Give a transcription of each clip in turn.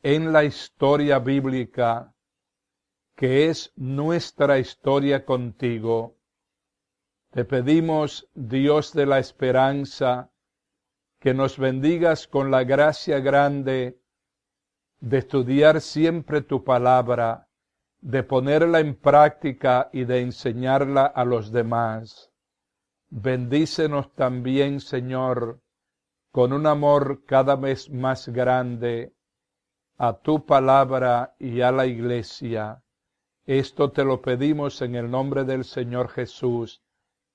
en la historia bíblica, que es nuestra historia contigo. Te pedimos, Dios de la esperanza, que nos bendigas con la gracia grande de estudiar siempre tu palabra, de ponerla en práctica y de enseñarla a los demás. Bendícenos también, Señor, con un amor cada vez más grande a tu palabra y a la iglesia. Esto te lo pedimos en el nombre del Señor Jesús,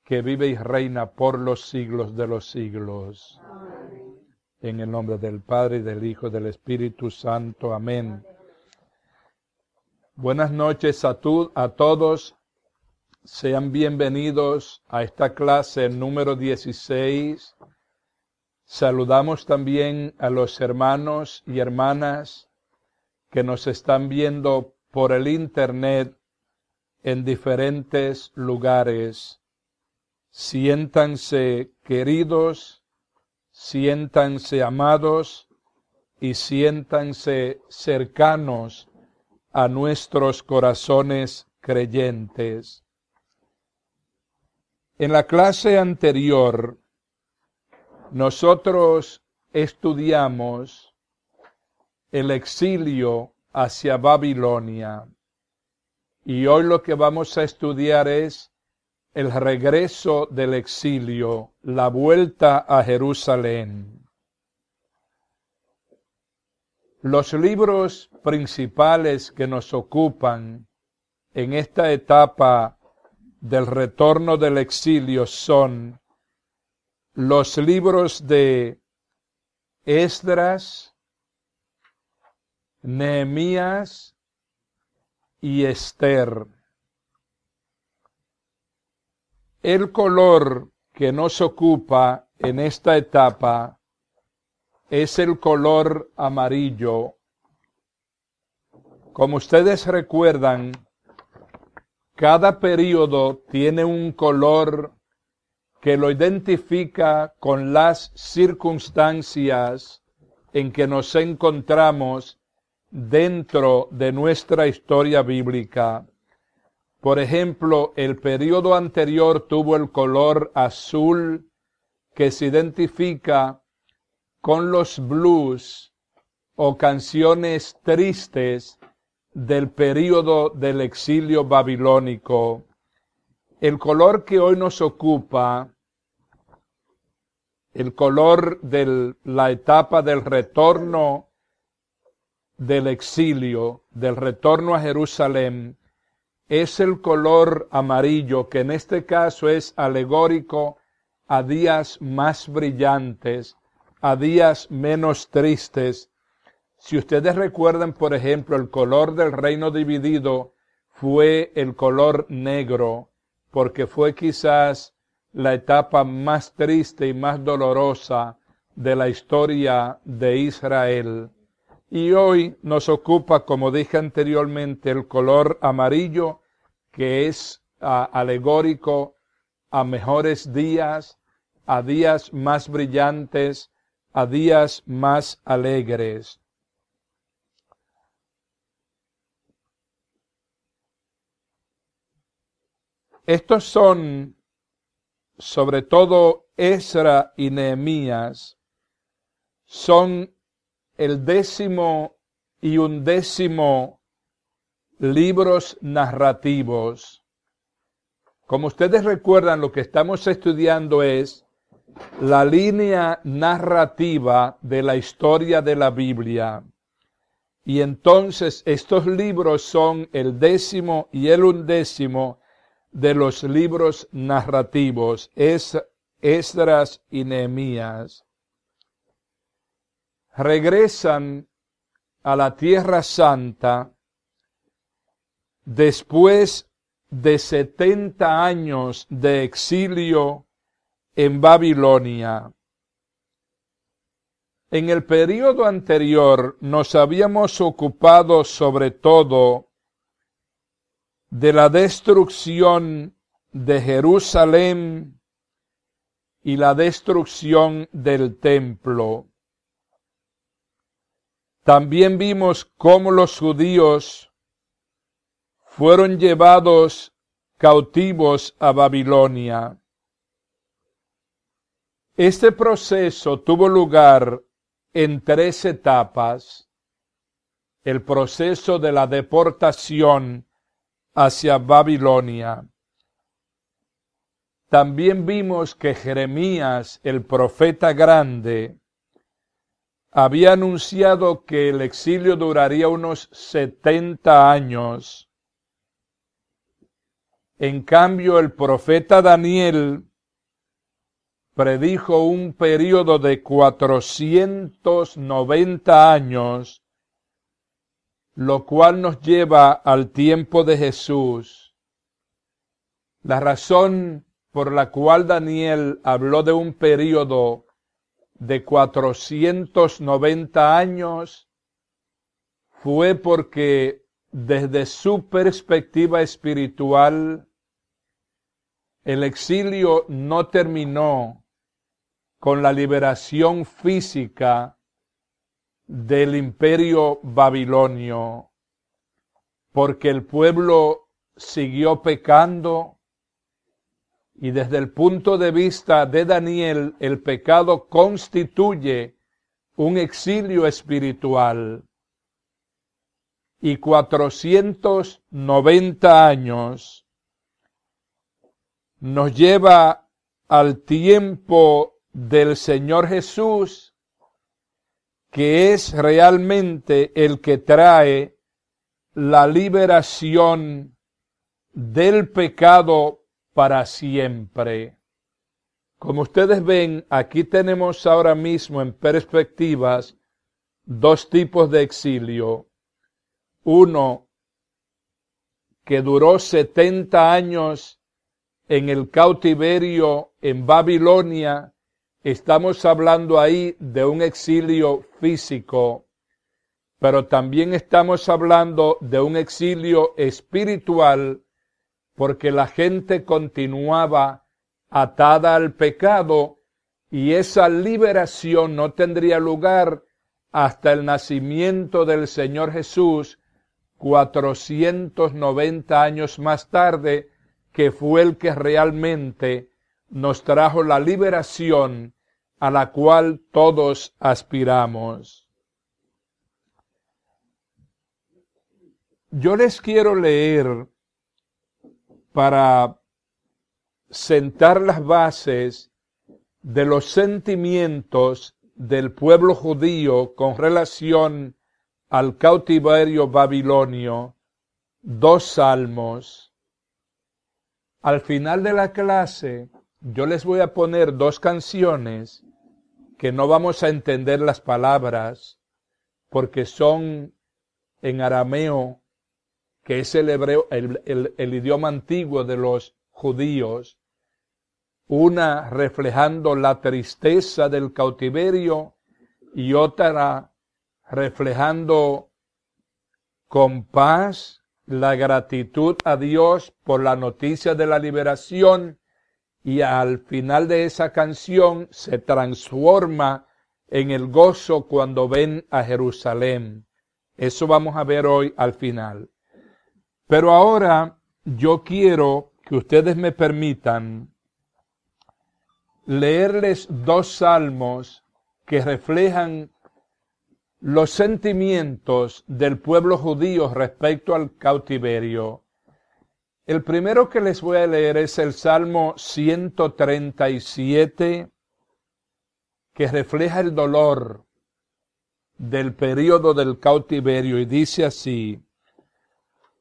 que vive y reina por los siglos de los siglos. Amén. En el nombre del Padre, y del Hijo, y del Espíritu Santo. Amén. Buenas noches a todos. Sean bienvenidos a esta clase número 16. Saludamos también a los hermanos y hermanas que nos están viendo por el internet en diferentes lugares. Siéntanse queridos, siéntanse amados y siéntanse cercanos a nuestros corazones creyentes. En la clase anterior, nosotros estudiamos el exilio hacia Babilonia. Y hoy lo que vamos a estudiar es el regreso del exilio, la vuelta a Jerusalén. Los libros principales que nos ocupan en esta etapa del retorno del exilio son los libros de Esdras, Nehemías y Esther. El color que nos ocupa en esta etapa es el color amarillo. Como ustedes recuerdan, cada período tiene un color que lo identifica con las circunstancias en que nos encontramos dentro de nuestra historia bíblica. Por ejemplo, el período anterior tuvo el color azul, que se identifica con los blues o canciones tristes del período del exilio babilónico. El color que hoy nos ocupa, el color de la etapa del retorno del exilio, del retorno a Jerusalén, es el color amarillo, que en este caso es alegórico a días más brillantes, a días menos tristes. Si ustedes recuerdan, por ejemplo, el color del reino dividido fue el color negro, porque fue quizás la etapa más triste y más dolorosa de la historia de Israel. Y hoy nos ocupa, como dije anteriormente, el color amarillo, que es alegórico a mejores días, a días más brillantes, a días más alegres. Estos son, sobre todo Esdras y Nehemías, son el 10º y 11º libros narrativos. Como ustedes recuerdan, lo que estamos estudiando es la línea narrativa de la historia de la Biblia. Y entonces estos libros son el 10º y el 11º de los libros narrativos, Esdras y Nehemías. Regresan a la Tierra Santa después de 70 años de exilio en Babilonia. En el periodo anterior nos habíamos ocupado sobre todo de la destrucción de Jerusalén y la destrucción del templo. También vimos cómo los judíos fueron llevados cautivos a Babilonia. Este proceso tuvo lugar en 3 etapas. El proceso de la deportación hacia Babilonia. También vimos que Jeremías, el profeta grande, había anunciado que el exilio duraría unos 70 años. En cambio, el profeta Daniel predijo un período de 490 años, lo cual nos lleva al tiempo de Jesús. La razón por la cual Daniel habló de un período de 490 años fue porque desde su perspectiva espiritual el exilio no terminó con la liberación física del imperio babilonio, porque el pueblo siguió pecando. Y desde el punto de vista de Daniel, el pecado constituye un exilio espiritual. Y 490 años nos lleva al tiempo del Señor Jesús, que es realmente el que trae la liberación del pecado para siempre. Como ustedes ven, aquí tenemos ahora mismo en perspectivas 2 tipos de exilio. Uno que duró 70 años en el cautiverio en Babilonia. Estamos hablando ahí de un exilio físico, pero también estamos hablando de un exilio espiritual, porque la gente continuaba atada al pecado y esa liberación no tendría lugar hasta el nacimiento del Señor Jesús 490 años más tarde, que fue el que realmente nos trajo la liberación a la cual todos aspiramos. Yo les quiero leer, para sentar las bases de los sentimientos del pueblo judío con relación al cautiverio babilonio, 2 salmos. Al final de la clase, yo les voy a poner 2 canciones que no vamos a entender las palabras, porque son en arameo, que es el hebreo, el idioma antiguo de los judíos, una reflejando la tristeza del cautiverio y otra reflejando con paz la gratitud a Dios por la noticia de la liberación, y al final de esa canción se transforma en el gozo cuando ven a Jerusalén. Eso vamos a ver hoy al final. Pero ahora yo quiero que ustedes me permitan leerles 2 salmos que reflejan los sentimientos del pueblo judío respecto al cautiverio. El primero que les voy a leer es el Salmo 137, que refleja el dolor del período del cautiverio, y dice así: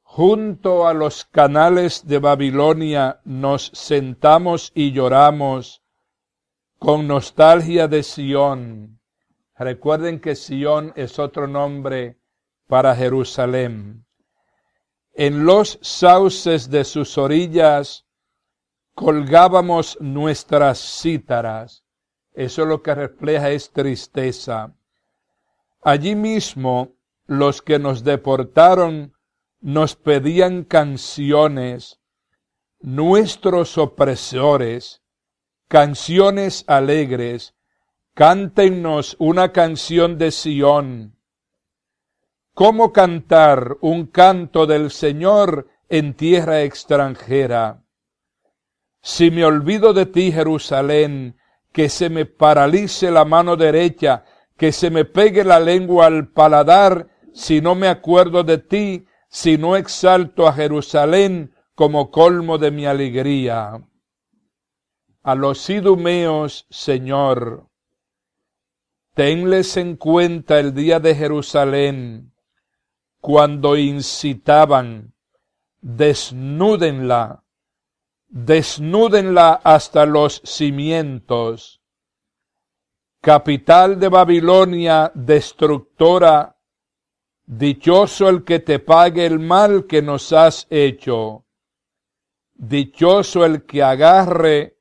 junto a los canales de Babilonia nos sentamos y lloramos con nostalgia de Sión. Recuerden que Sión es otro nombre para Jerusalén. En los sauces de sus orillas colgábamos nuestras cítaras. Eso lo que refleja es tristeza. Allí mismo los que nos deportaron nos pedían canciones, nuestros opresores, canciones alegres. Cántennos una canción de Sión. ¿Cómo cantar un canto del Señor en tierra extranjera? Si me olvido de ti, Jerusalén, que se me paralice la mano derecha, que se me pegue la lengua al paladar, si no me acuerdo de ti, si no exalto a Jerusalén como colmo de mi alegría. A los idumeos, Señor, tenles en cuenta el día de Jerusalén, cuando incitaban, desnúdenla hasta los cimientos. Capital de Babilonia destructora, dichoso el que te pague el mal que nos has hecho. Dichoso el que agarre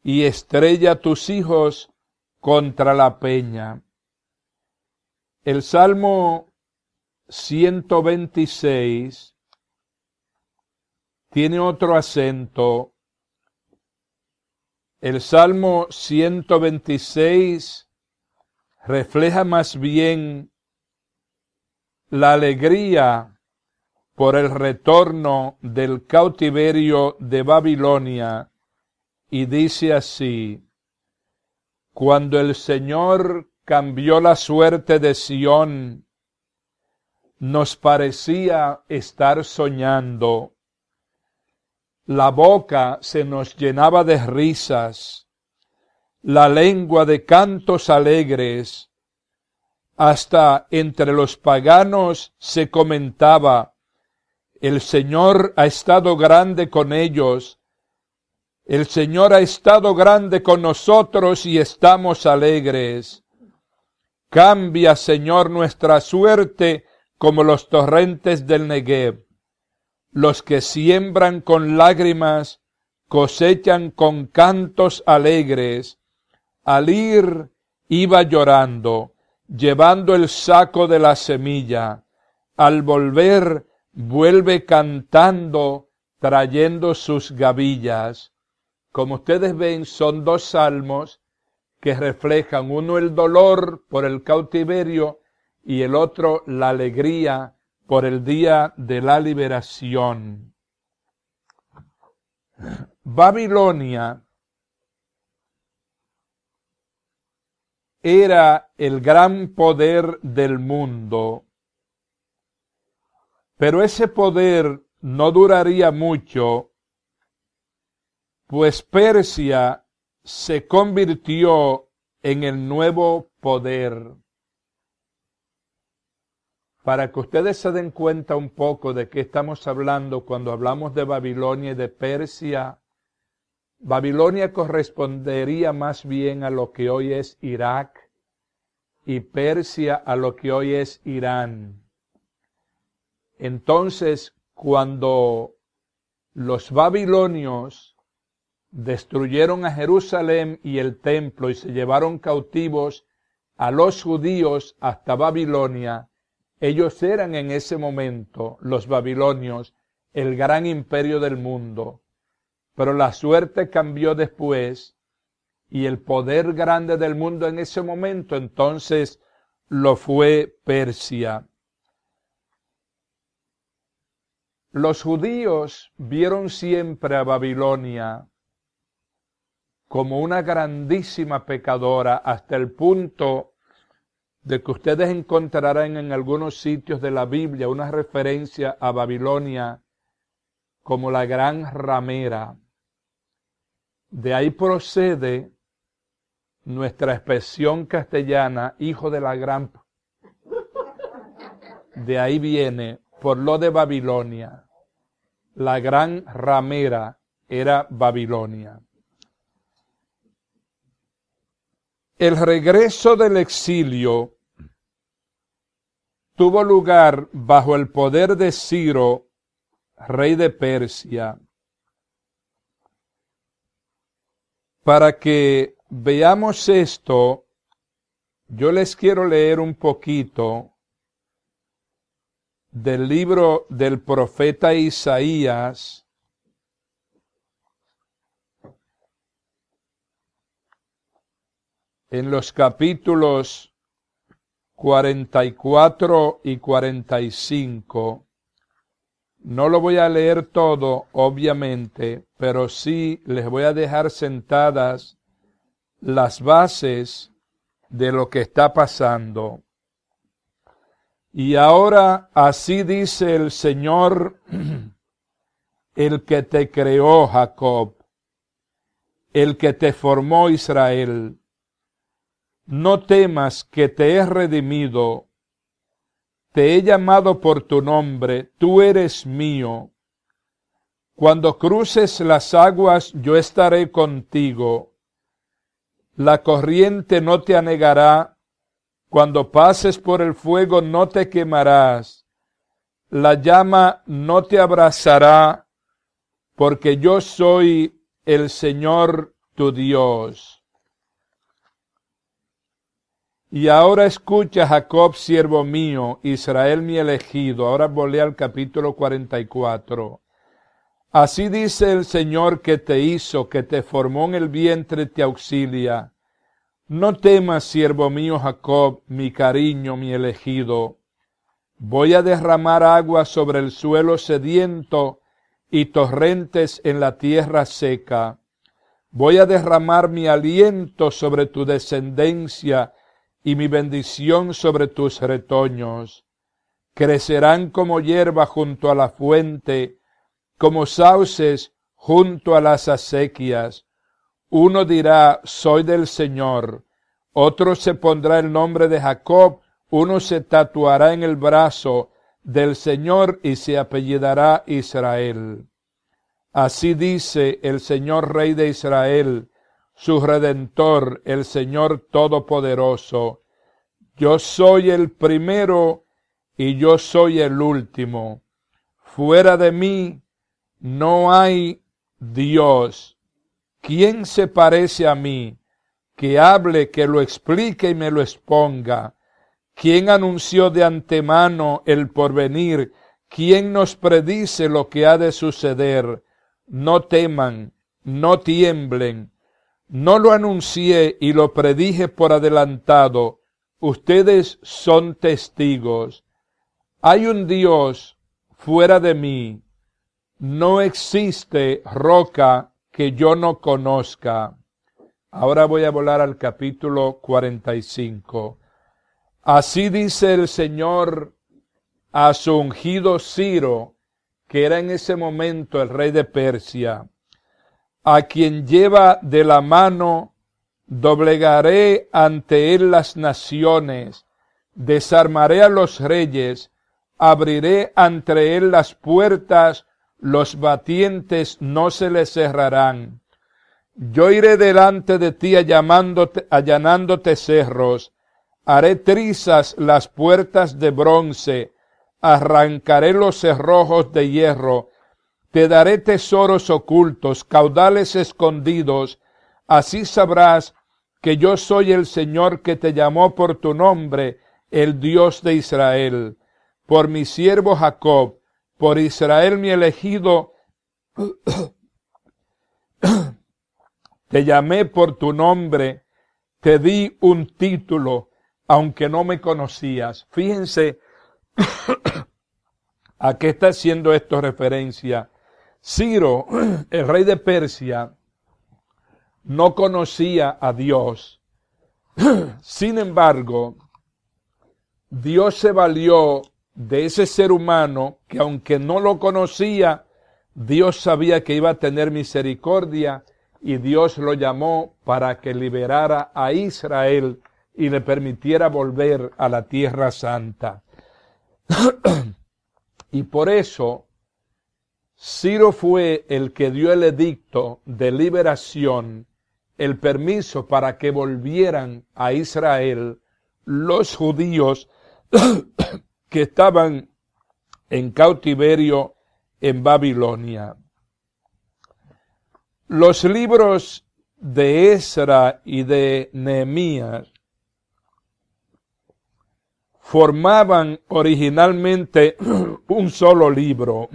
y estrella tus hijos contra la peña. El Salmo 126 tiene otro acento. El Salmo 126 refleja más bien la alegría por el retorno del cautiverio de Babilonia, y dice así: cuando el Señor cambió la suerte de Sión, nos parecía estar soñando. La boca se nos llenaba de risas, la lengua de cantos alegres. Hasta entre los paganos se comentaba: el Señor ha estado grande con ellos, el Señor ha estado grande con nosotros y estamos alegres. Cambia, Señor, nuestra suerte como los torrentes del Negev. Los que siembran con lágrimas cosechan con cantos alegres. Al ir iba llorando, llevando el saco de la semilla. Al volver vuelve cantando, trayendo sus gavillas. Como ustedes ven, son dos salmos que reflejan, uno el dolor por el cautiverio y el otro la alegría por el día de la liberación. Babilonia era el gran poder del mundo, pero ese poder no duraría mucho, pues Persia se convirtió en el nuevo poder. Para que ustedes se den cuenta un poco de qué estamos hablando cuando hablamos de Babilonia y de Persia, Babilonia correspondería más bien a lo que hoy es Irak y Persia a lo que hoy es Irán. Entonces, cuando los babilonios destruyeron a Jerusalén y el templo y se llevaron cautivos a los judíos hasta Babilonia, ellos eran en ese momento, los babilonios, el gran imperio del mundo. Pero la suerte cambió después y el poder grande del mundo en ese momento entonces lo fue Persia. Los judíos vieron siempre a Babilonia como una grandísima pecadora, hasta el punto de que ustedes encontrarán en algunos sitios de la Biblia una referencia a Babilonia como la gran ramera. De ahí procede nuestra expresión castellana, hijo de la gran. De ahí viene, por lo de Babilonia. La gran ramera era Babilonia. El regreso del exilio tuvo lugar bajo el poder de Ciro, rey de Persia. Para que veamos esto, yo les quiero leer un poquito del libro del profeta Isaías, en los capítulos 44 y 45. No lo voy a leer todo, obviamente, pero sí les voy a dejar sentadas las bases de lo que está pasando. Y ahora así dice el Señor, el que te creó, Jacob, el que te formó, Israel. No temas, que te he redimido, te he llamado por tu nombre, tú eres mío. Cuando cruces las aguas, yo estaré contigo. La corriente no te anegará, cuando pases por el fuego no te quemarás, la llama no te abrazará, porque yo soy el Señor tu Dios. Y ahora escucha, Jacob, siervo mío, Israel mi elegido. Ahora volé al capítulo 44. Así dice el Señor que te hizo, que te formó en el vientre, te auxilia. No temas, siervo mío Jacob, mi cariño, mi elegido. Voy a derramar agua sobre el suelo sediento y torrentes en la tierra seca. Voy a derramar mi aliento sobre tu descendencia y mi bendición sobre tus retoños. Crecerán como hierba junto a la fuente, como sauces junto a las acequias. Uno dirá, soy del Señor. Otro se pondrá el nombre de Jacob. Uno se tatuará en el brazo del Señor y se apellidará Israel. Así dice el Señor Rey de Israel, su Redentor, el Señor Todopoderoso. Yo soy el primero y yo soy el último. Fuera de mí no hay Dios. ¿Quién se parece a mí? Que hable, que lo explique y me lo exponga. ¿Quién anunció de antemano el porvenir? ¿Quién nos predice lo que ha de suceder? No teman, no tiemblen. No lo anuncié y lo predije por adelantado. Ustedes son testigos. Hay un Dios fuera de mí. No existe roca que yo no conozca. Ahora voy a volar al capítulo 45. Así dice el Señor a su ungido Ciro, que era en ese momento el rey de Persia, a quien lleva de la mano, doblegaré ante él las naciones, desarmaré a los reyes, abriré ante él las puertas, los batientes no se le cerrarán. Yo iré delante de ti allanándote cerros, haré trizas las puertas de bronce, arrancaré los cerrojos de hierro, te daré tesoros ocultos, caudales escondidos, así sabrás que yo soy el Señor que te llamó por tu nombre, el Dios de Israel. Por mi siervo Jacob, por Israel mi elegido, te llamé por tu nombre, te di un título, aunque no me conocías. Fíjense a qué está haciendo esto referencia. Ciro, el rey de Persia, no conocía a Dios. Sin embargo, Dios se valió de ese ser humano que, aunque no lo conocía, Dios sabía que iba a tener misericordia y Dios lo llamó para que liberara a Israel y le permitiera volver a la tierra santa. Y por eso Ciro fue el que dio el edicto de liberación, el permiso para que volvieran a Israel los judíos que estaban en cautiverio en Babilonia. Los libros de Esra y de Nehemías formaban originalmente un solo libro,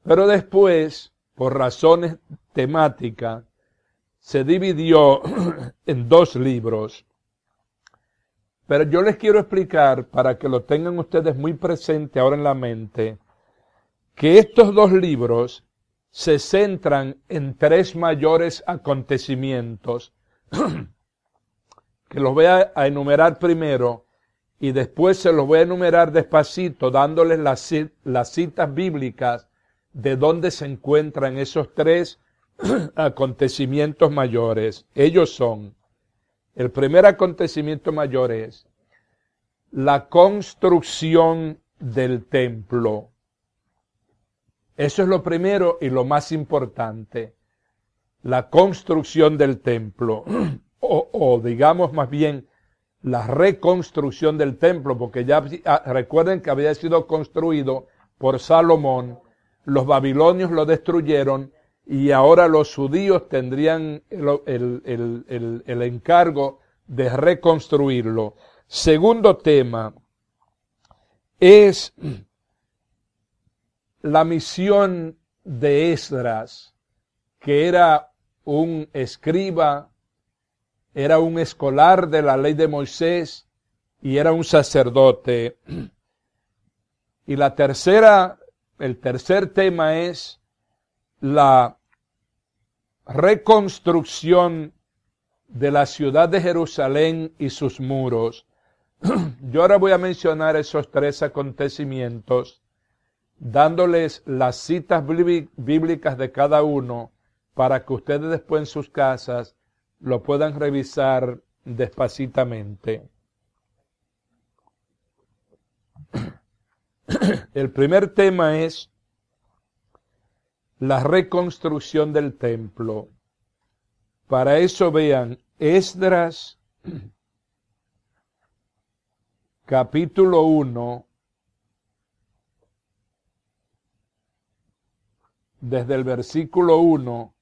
pero después, por razones temáticas, se dividió en dos libros. Pero yo les quiero explicar, para que lo tengan ustedes muy presente ahora en la mente, que estos dos libros se centran en tres mayores acontecimientos, que los voy a enumerar primero y después se los voy a enumerar despacito, dándoles las citas bíblicas de dónde se encuentran esos tres acontecimientos mayores. Ellos son: el primer acontecimiento mayor es la construcción del templo. Eso es lo primero y lo más importante, la construcción del templo, o digamos más bien la reconstrucción del templo, porque ya recuerden que había sido construido por Salomón, los babilonios lo destruyeron y ahora los judíos tendrían el encargo de reconstruirlo. Segundo tema es la misión de Esdras, que era un escriba, era un escolar de la ley de Moisés y era un sacerdote. Y el tercer tema es la reconstrucción de la ciudad de Jerusalén y sus muros. Yo ahora voy a mencionar esos tres acontecimientos, dándoles las citas bíblicas de cada uno para que ustedes después en sus casas lo puedan revisar despacitamente. El primer tema es la reconstrucción del templo. Para eso vean Esdras, capítulo 1, desde el versículo 1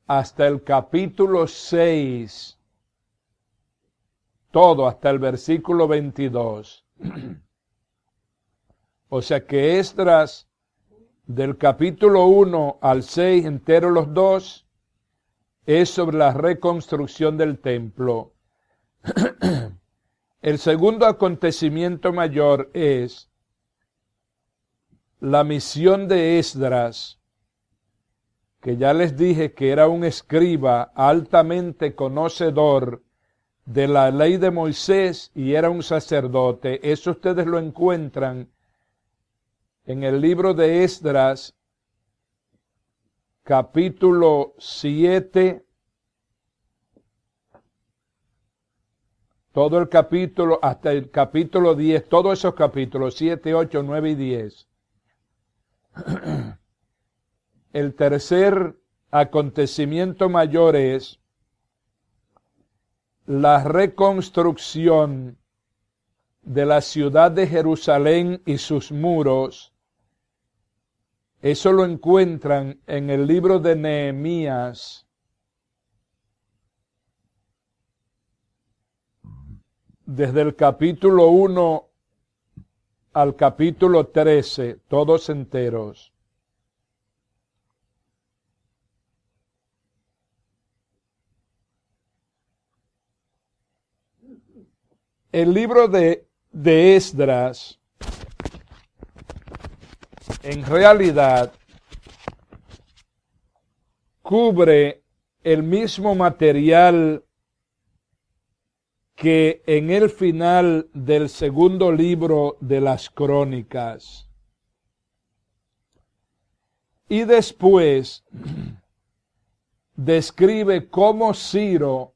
hasta el capítulo 6, todo hasta el versículo 22. O sea que Esdras, del capítulo 1 al 6, entero los dos, es sobre la reconstrucción del templo. El segundo acontecimiento mayor es la misión de Esdras, que ya les dije que era un escriba altamente conocedor de la ley de Moisés y era un sacerdote. Eso ustedes lo encuentran en el libro de Esdras, capítulo 7, todo el capítulo, hasta el capítulo 10, todos esos capítulos, 7, 8, 9 y 10. El tercer acontecimiento mayor es la reconstrucción de la ciudad de Jerusalén y sus muros. Eso lo encuentran en el libro de Nehemías, desde el capítulo 1 al capítulo 13, todos enteros. El libro de Esdras, en realidad, cubre el mismo material que en el final del segundo libro de las Crónicas. Y después describe cómo Ciro,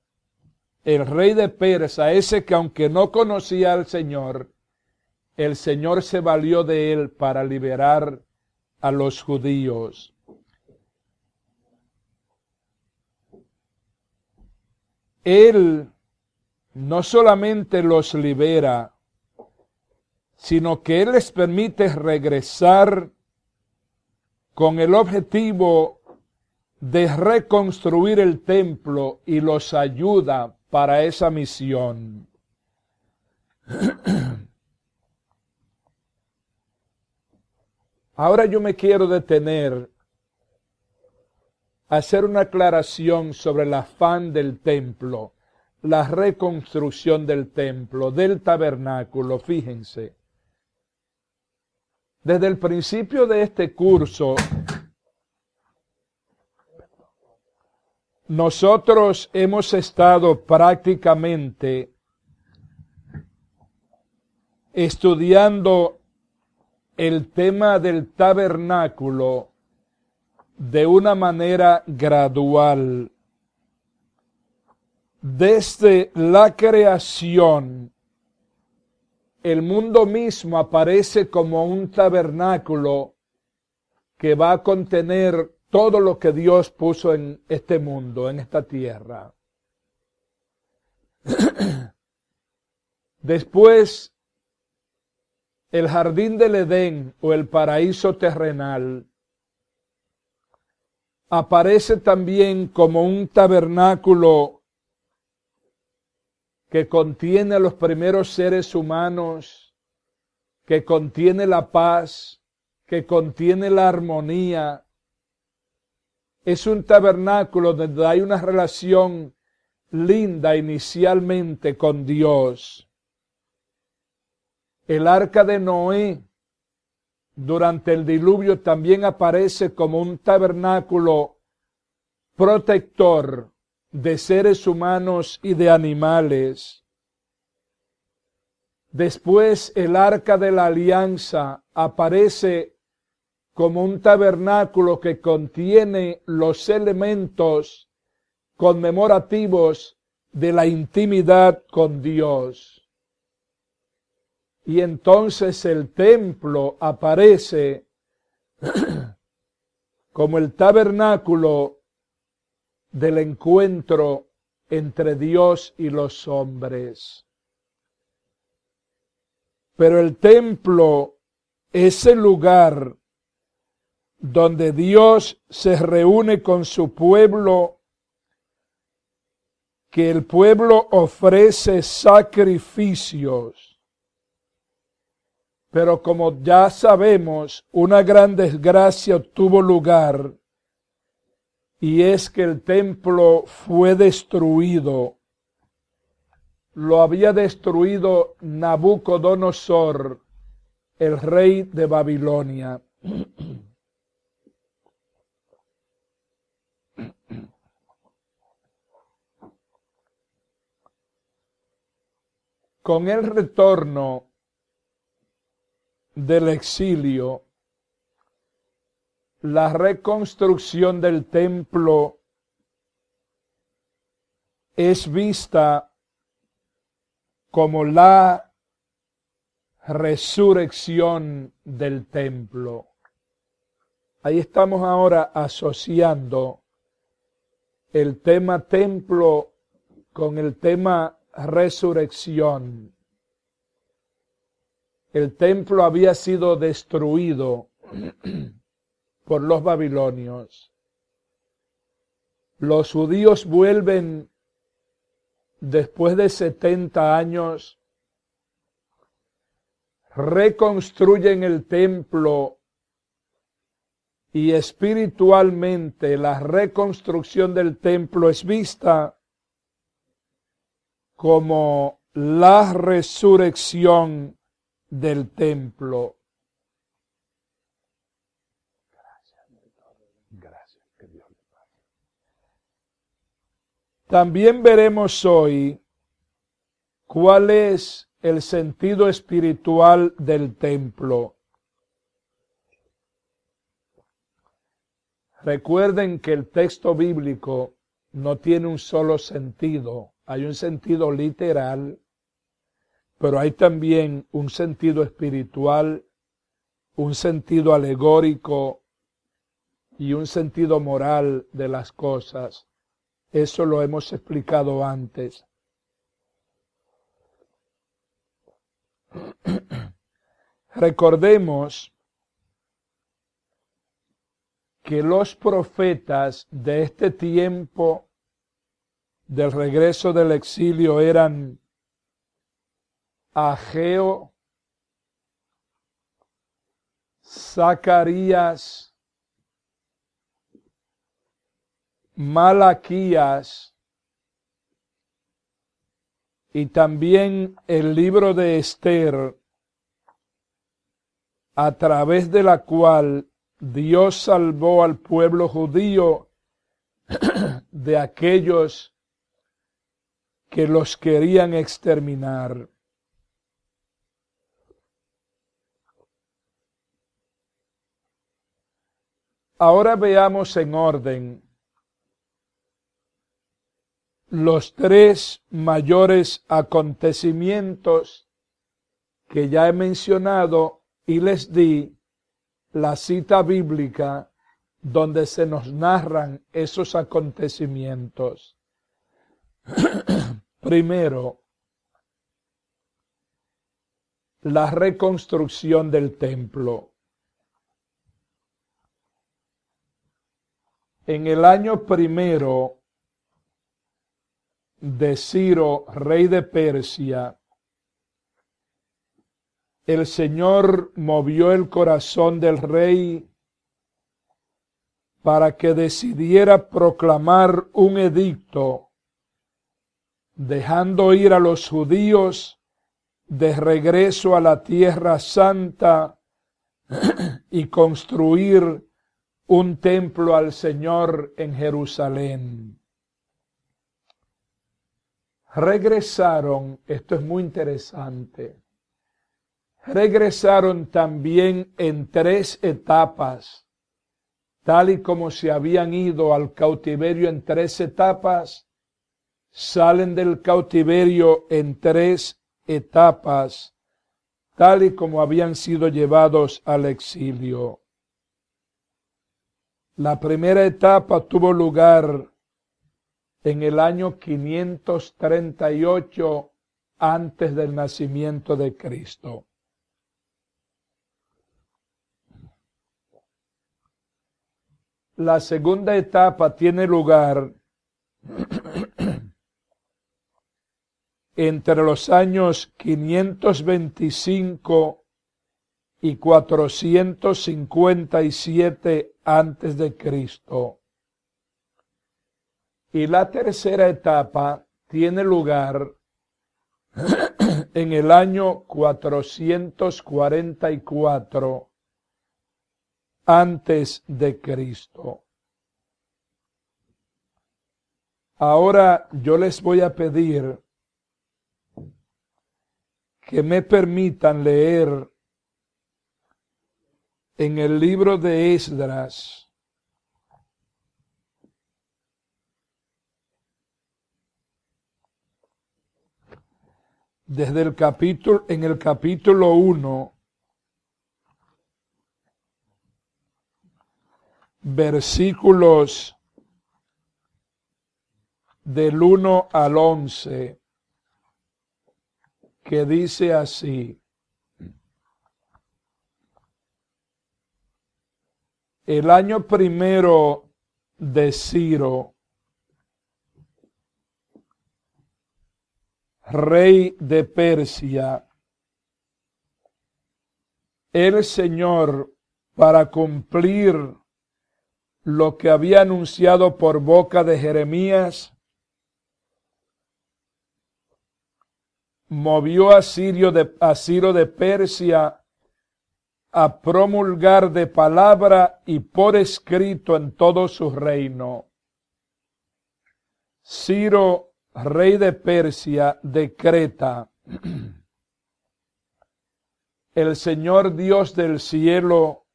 el rey de Persia, ese que aunque no conocía al Señor, el Señor se valió de él para liberar a los judíos. Él no solamente los libera, sino que Él les permite regresar con el objetivo de reconstruir el templo y los ayuda para esa misión. Ahora yo me quiero detener a hacer una aclaración sobre el afán del templo. la reconstrucción del templo, del tabernáculo. Fíjense, desde el principio de este curso, nosotros hemos estado prácticamente estudiando el tema del tabernáculo de una manera gradual. Desde la creación, el mundo mismo aparece como un tabernáculo que va a contener todo lo que Dios puso en este mundo, en esta tierra. Después, el jardín del Edén o el paraíso terrenal aparece también como un tabernáculo que contiene a los primeros seres humanos, que contiene la paz, que contiene la armonía. Es un tabernáculo donde hay una relación linda inicialmente con Dios. El arca de Noé durante el diluvio también aparece como un tabernáculo protector de seres humanos y de animales. Después el arca de la alianza aparece como un tabernáculo que contiene los elementos conmemorativos de la intimidad con Dios. Y entonces el templo aparece como el tabernáculo del encuentro entre Dios y los hombres. Pero el templo es el lugar donde Dios se reúne con su pueblo, que el pueblo ofrece sacrificios. Pero como ya sabemos, una gran desgracia tuvo lugar, y es que el templo fue destruido. Lo había destruido Nabucodonosor, el rey de Babilonia. Con el retorno del exilio, la reconstrucción del templo es vista como la resurrección del templo. Ahí estamos ahora asociando el tema templo con el tema resurrección. El templo había sido destruido por los babilonios. Los judíos vuelven después de 70 años, reconstruyen el templo y espiritualmente la reconstrucción del templo es vista como la resurrección del templo. Gracias, que Dios le pague. También veremos hoy cuál es el sentido espiritual del templo. Recuerden que el texto bíblico no tiene un solo sentido. Hay un sentido literal, pero hay también un sentido espiritual, un sentido alegórico y un sentido moral de las cosas. Eso lo hemos explicado antes. Recordemos que los profetas de este tiempo del regreso del exilio eran Ageo, Zacarías, Malaquías y también el libro de Esther, a través de la cual Dios salvó al pueblo judío de aquellos que los querían exterminar. Ahora veamos en orden los tres mayores acontecimientos que ya he mencionado y les di la cita bíblica donde se nos narran esos acontecimientos. Primero, la reconstrucción del templo. En el año primero de Ciro, rey de Persia, el Señor movió el corazón del rey para que decidiera proclamar un edicto, dejando ir a los judíos de regreso a la Tierra Santa y construir un templo al Señor en Jerusalén. Regresaron, esto es muy interesante, regresaron también en tres etapas, tal y como se habían ido al cautiverio en tres etapas, salen del cautiverio en tres etapas, tal y como habían sido llevados al exilio. La primera etapa tuvo lugar en el año 538 antes del nacimiento de Cristo. La segunda etapa tiene lugar entre los años 525 y 457 antes de Cristo. Y la tercera etapa tiene lugar en el año 444 antes de Cristo. Ahora yo les voy a pedir que me permitan leer en el libro de Esdras, desde el capítulo, en el capítulo 1, versículos del 1 al 11, que dice así: el año primero de Ciro, rey de Persia, el Señor, para cumplir lo que había anunciado por boca de Jeremías, movió a Ciro de Persia a promulgar de palabra y por escrito en todo su reino. Ciro, rey de Persia, decreta: el Señor Dios del cielo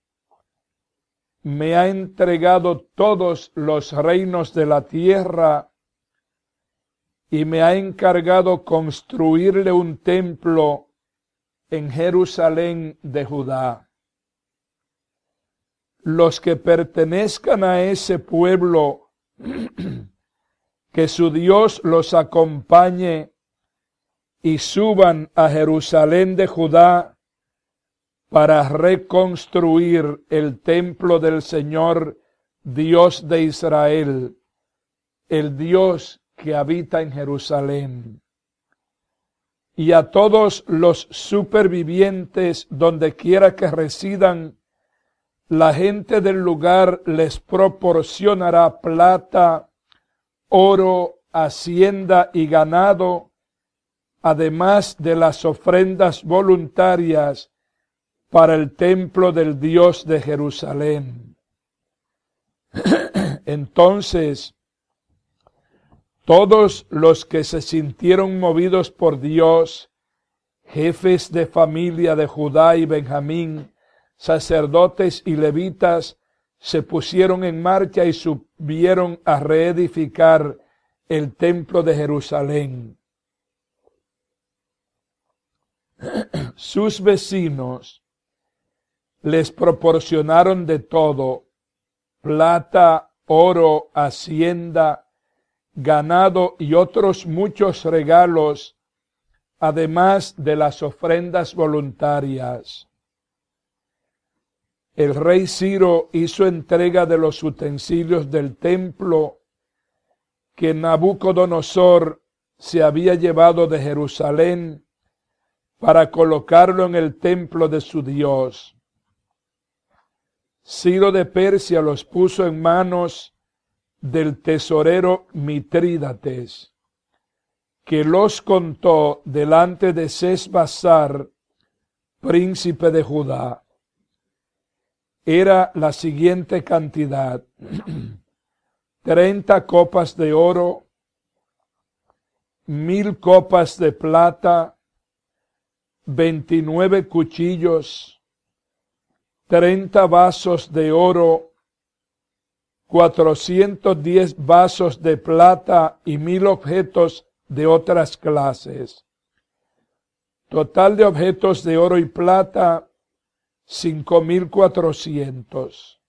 me ha entregado todos los reinos de la tierra y me ha encargado construirle un templo en Jerusalén de Judá. Los que pertenezcan a ese pueblo, que su Dios los acompañe y suban a Jerusalén de Judá para reconstruir el templo del Señor, Dios de Israel, el Dios que habita en Jerusalén. Y a todos los supervivientes, donde quiera que residan, la gente del lugar les proporcionará plata, oro, hacienda y ganado, además de las ofrendas voluntarias para el templo del Dios de Jerusalén. Entonces, todos los que se sintieron movidos por Dios, jefes de familia de Judá y Benjamín, sacerdotes y levitas, se pusieron en marcha y subieron a reedificar el templo de Jerusalén. Sus vecinos les proporcionaron de todo: plata, oro, hacienda, ganado y otros muchos regalos, además de las ofrendas voluntarias. El rey Ciro hizo entrega de los utensilios del templo que Nabucodonosor se había llevado de Jerusalén para colocarlo en el templo de su Dios. Ciro de Persia los puso en manos del tesorero Mitrídates, que los contó delante de Sesbassar, príncipe de Judá. Era la siguiente cantidad: 30 copas de oro, 1000 copas de plata, 29 cuchillos, 30 vasos de oro, 410 vasos de plata y 1000 objetos de otras clases. Total de objetos de oro y plata, 5400.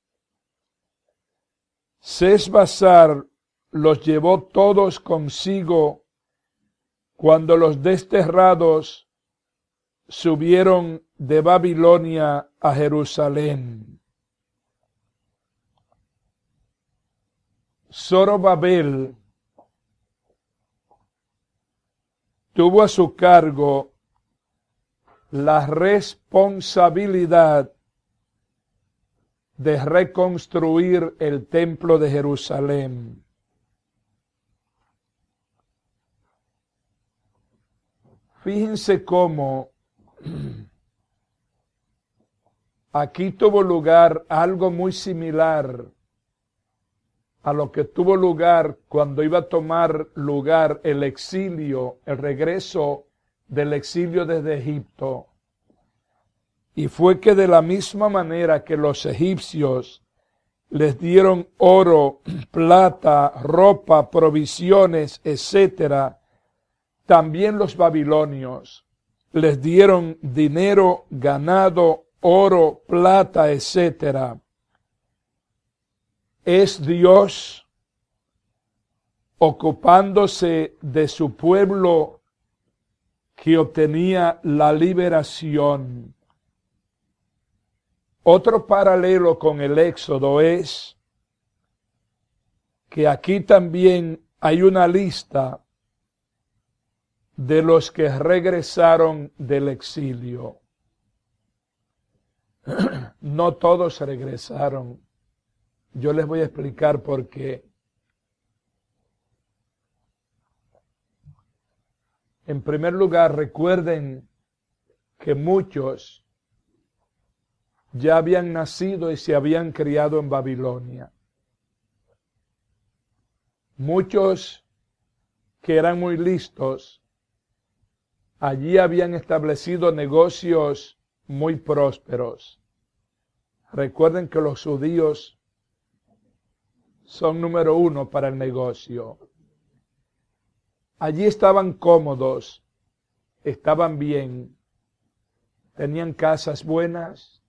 Sesbassar los llevó todos consigo cuando los desterrados subieron de Babilonia a Jerusalén. Zorobabel tuvo a su cargo la responsabilidad de reconstruir el templo de Jerusalén. Fíjense cómo aquí tuvo lugar algo muy similar a lo que tuvo lugar cuando iba a tomar lugar el exilio, el regreso del exilio desde Egipto. Y fue que de la misma manera que los egipcios les dieron oro, plata, ropa, provisiones, etcétera, también los babilonios les dieron dinero, ganado, oro, plata, etcétera. Es Dios ocupándose de su pueblo que obtenía la liberación. Otro paralelo con el Éxodo es que aquí también hay una lista de los que regresaron del exilio. No todos regresaron. Yo les voy a explicar por qué. En primer lugar, recuerden que muchos ya habían nacido y se habían criado en Babilonia. Muchos que eran muy listos, allí habían establecido negocios muy prósperos. Recuerden que los judíos son número uno para el negocio. Allí estaban cómodos, estaban bien, tenían casas buenas,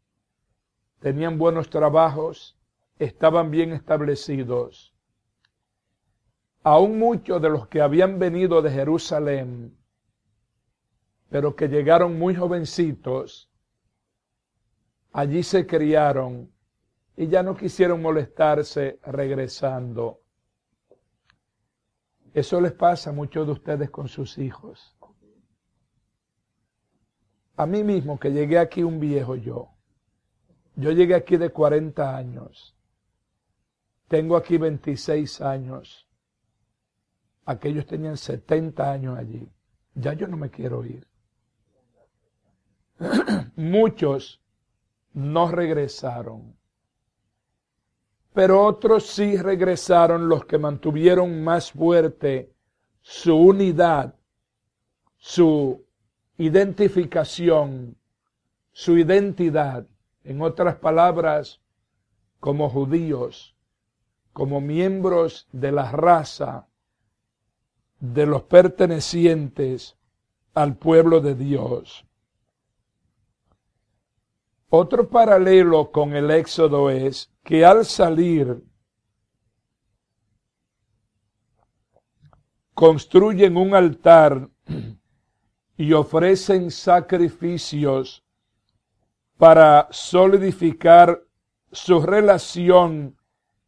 tenían buenos trabajos, estaban bien establecidos. Aún muchos de los que habían venido de Jerusalén, pero que llegaron muy jovencitos, allí se criaron y ya no quisieron molestarse regresando. Eso les pasa a muchos de ustedes con sus hijos. A mí mismo, que llegué aquí un viejo yo llegué aquí de 40 años. Tengo aquí 26 años. Aquellos tenían 70 años allí. ya yo no me quiero ir. Muchos no regresaron, pero otros sí regresaron, los que mantuvieron más fuerte su unidad, su identificación, su identidad, en otras palabras, como judíos, como miembros de la raza, de los pertenecientes al pueblo de Dios. Otro paralelo con el Éxodo es que al salir construyen un altar y ofrecen sacrificios para solidificar su relación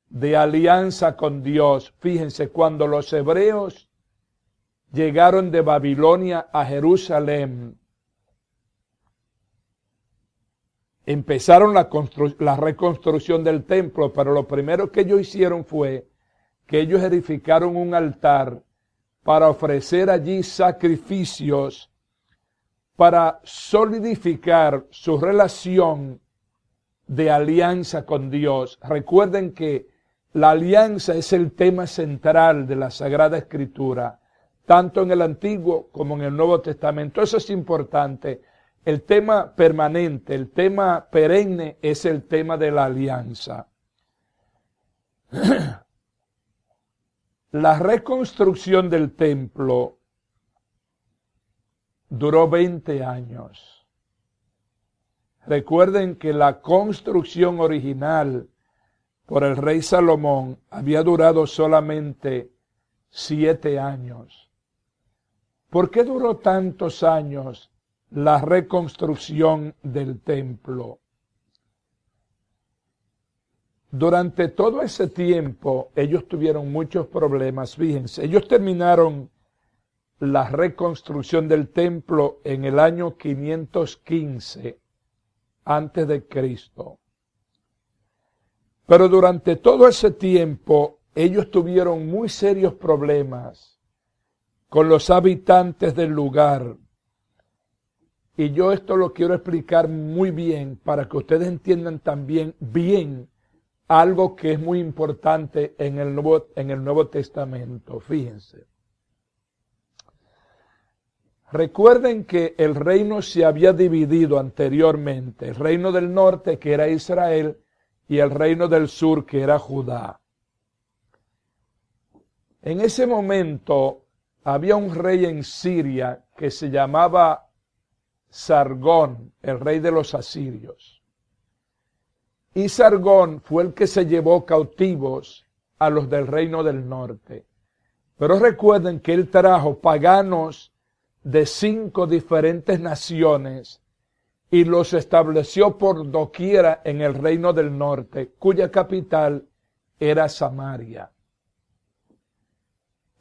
de alianza con Dios. Fíjense, cuando los hebreos llegaron de Babilonia a Jerusalén, empezaron la reconstrucción del templo, pero lo primero que ellos hicieron fue que ellos edificaron un altar para ofrecer allí sacrificios, para solidificar su relación de alianza con Dios. Recuerden que la alianza es el tema central de la Sagrada Escritura, tanto en el Antiguo como en el Nuevo Testamento. Eso es importante. El tema permanente, el tema perenne es el tema de la alianza. La reconstrucción del templo duró 20 años. Recuerden que la construcción original por el rey Salomón había durado solamente 7 años. ¿Por qué duró tantos años la reconstrucción del templo? Durante todo ese tiempo ellos tuvieron muchos problemas. Fíjense, ellos terminaron la reconstrucción del templo en el año 515 antes de Cristo. Pero durante todo ese tiempo ellos tuvieron muy serios problemas con los habitantes del lugar. Y yo esto lo quiero explicar muy bien para que ustedes entiendan también bien algo que es muy importante en el Nuevo Testamento. Fíjense. Recuerden que el reino se había dividido anteriormente. El reino del norte, que era Israel, y el reino del sur, que era Judá. En ese momento había un rey en Siria que se llamaba Sargón, el rey de los asirios. Y Sargón fue el que se llevó cautivos a los del reino del norte. Pero recuerden que él trajo paganos de 5 diferentes naciones y los estableció por doquiera en el reino del norte, cuya capital era Samaria.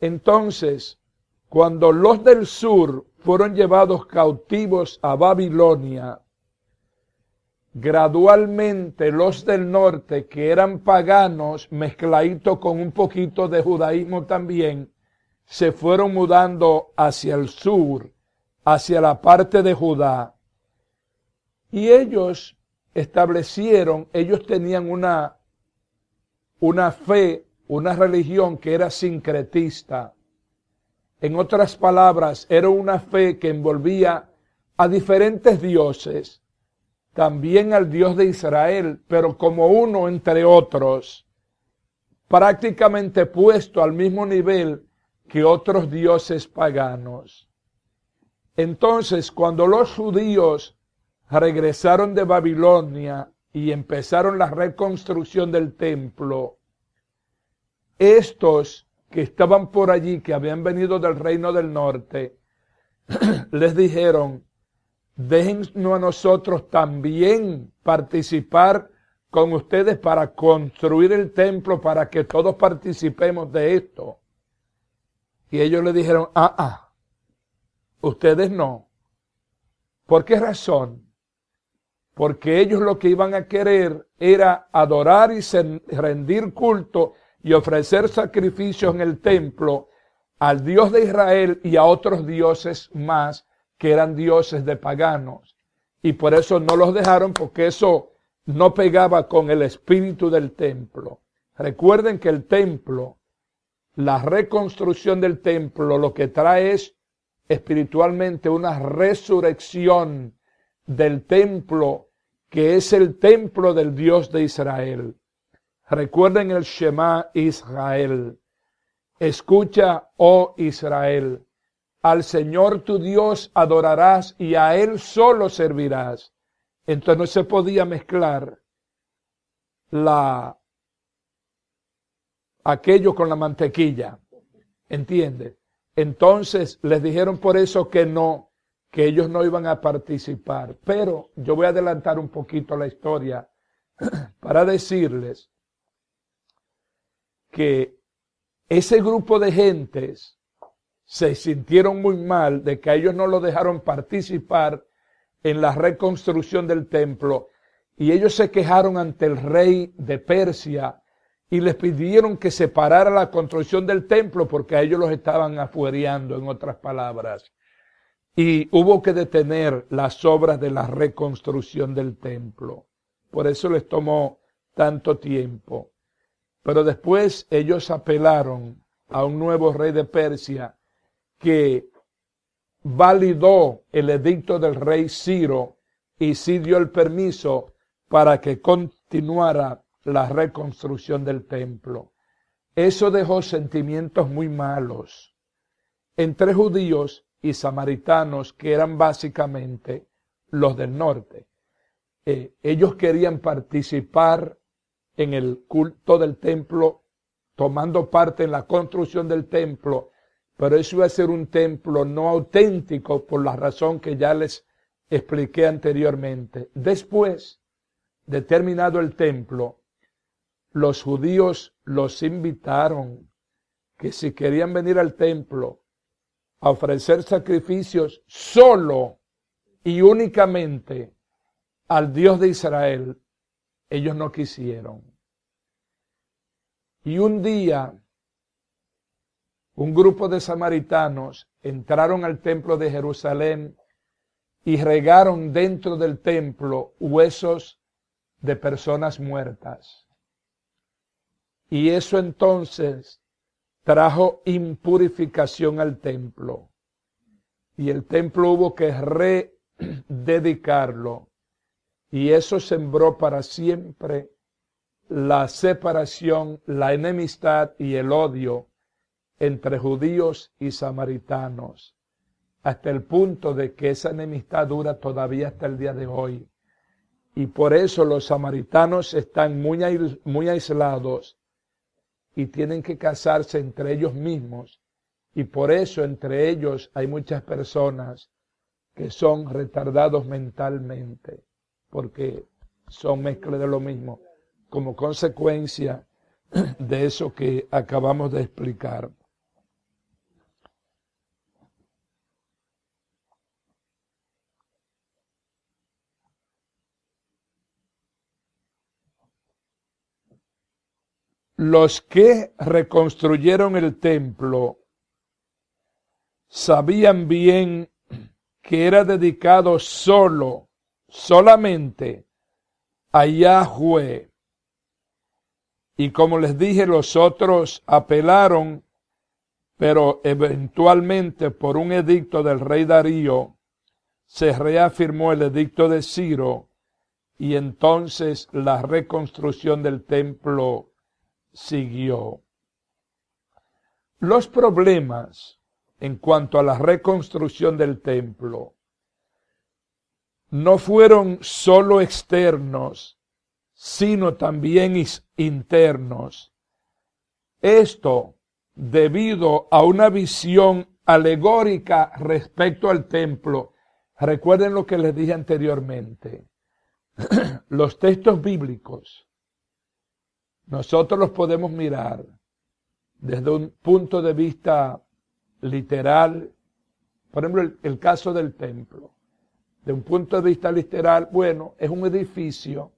Entonces, cuando los del sur fueron llevados cautivos a Babilonia, gradualmente los del norte, que eran paganos, mezcladitos con un poquito de judaísmo también, se fueron mudando hacia el sur, hacia la parte de Judá. Y ellos ellos tenían una fe, una religión que era sincretista. En otras palabras, era una fe que envolvía a diferentes dioses, también al Dios de Israel, pero como uno entre otros, prácticamente puesto al mismo nivel que otros dioses paganos. Entonces, cuando los judíos regresaron de Babilonia y empezaron la reconstrucción del templo, estos que estaban por allí, que habían venido del reino del norte, les dijeron: déjennos a nosotros también participar con ustedes para construir el templo, para que todos participemos de esto. Y ellos le dijeron: ustedes no. ¿Por qué razón? Porque ellos lo que iban a querer era adorar y rendir culto y ofrecer sacrificios en el templo al Dios de Israel y a otros dioses más que eran dioses de paganos. Y por eso no los dejaron, porque eso no pegaba con el espíritu del templo. Recuerden que el templo, la reconstrucción del templo, lo que trae es espiritualmente una resurrección del templo, que es el templo del Dios de Israel. Recuerden el Shema Israel. Escucha, oh Israel, al Señor tu Dios adorarás y a Él solo servirás. Entonces no se podía mezclar aquello con la mantequilla, ¿entiende? Entonces les dijeron por eso que no, que ellos no iban a participar. Pero yo voy a adelantar un poquito la historia para decirles que ese grupo de gentes se sintieron muy mal de que a ellos no lo dejaron participar en la reconstrucción del templo, y ellos se quejaron ante el rey de Persia y les pidieron que se parara la construcción del templo porque a ellos los estaban afuereando, en otras palabras. Y hubo que detener las obras de la reconstrucción del templo. Por eso les tomó tanto tiempo. Pero después ellos apelaron a un nuevo rey de Persia que validó el edicto del rey Ciro y sí dio el permiso para que continuara la reconstrucción del templo. Eso dejó sentimientos muy malos entre judíos y samaritanos, que eran básicamente los del norte. Ellos querían participar en el culto del templo, tomando parte en la construcción del templo, pero eso iba a ser un templo no auténtico por la razón que ya les expliqué anteriormente. Después de terminado el templo, los judíos los invitaron que si querían venir al templo a ofrecer sacrificios solo y únicamente al Dios de Israel, ellos no quisieron. Y un día, un grupo de samaritanos entraron al templo de Jerusalén y regaron dentro del templo huesos de personas muertas. Y eso entonces trajo impurificación al templo. Y el templo hubo que rededicarlo. Y eso sembró para siempre la separación, la enemistad y el odio entre judíos y samaritanos, hasta el punto de que esa enemistad dura todavía hasta el día de hoy. Y por eso los samaritanos están muy aislados y tienen que casarse entre ellos mismos. Y por eso entre ellos hay muchas personas que son retardados mentalmente, porque son mezcla de lo mismo, como consecuencia de eso que acabamos de explicar. Los que reconstruyeron el templo sabían bien que era dedicado solamente a Yahweh. Y como les dije, los otros apelaron, pero eventualmente por un edicto del rey Darío se reafirmó el edicto de Ciro, y entonces la reconstrucción del templo siguió. Los problemas en cuanto a la reconstrucción del templo no fueron solo externos, sino también internos. Esto debido a una visión alegórica respecto al templo. Recuerden lo que les dije anteriormente. Los textos bíblicos nosotros los podemos mirar desde un punto de vista literal. Por ejemplo, el caso del templo. De un punto de vista literal, bueno, es un edificio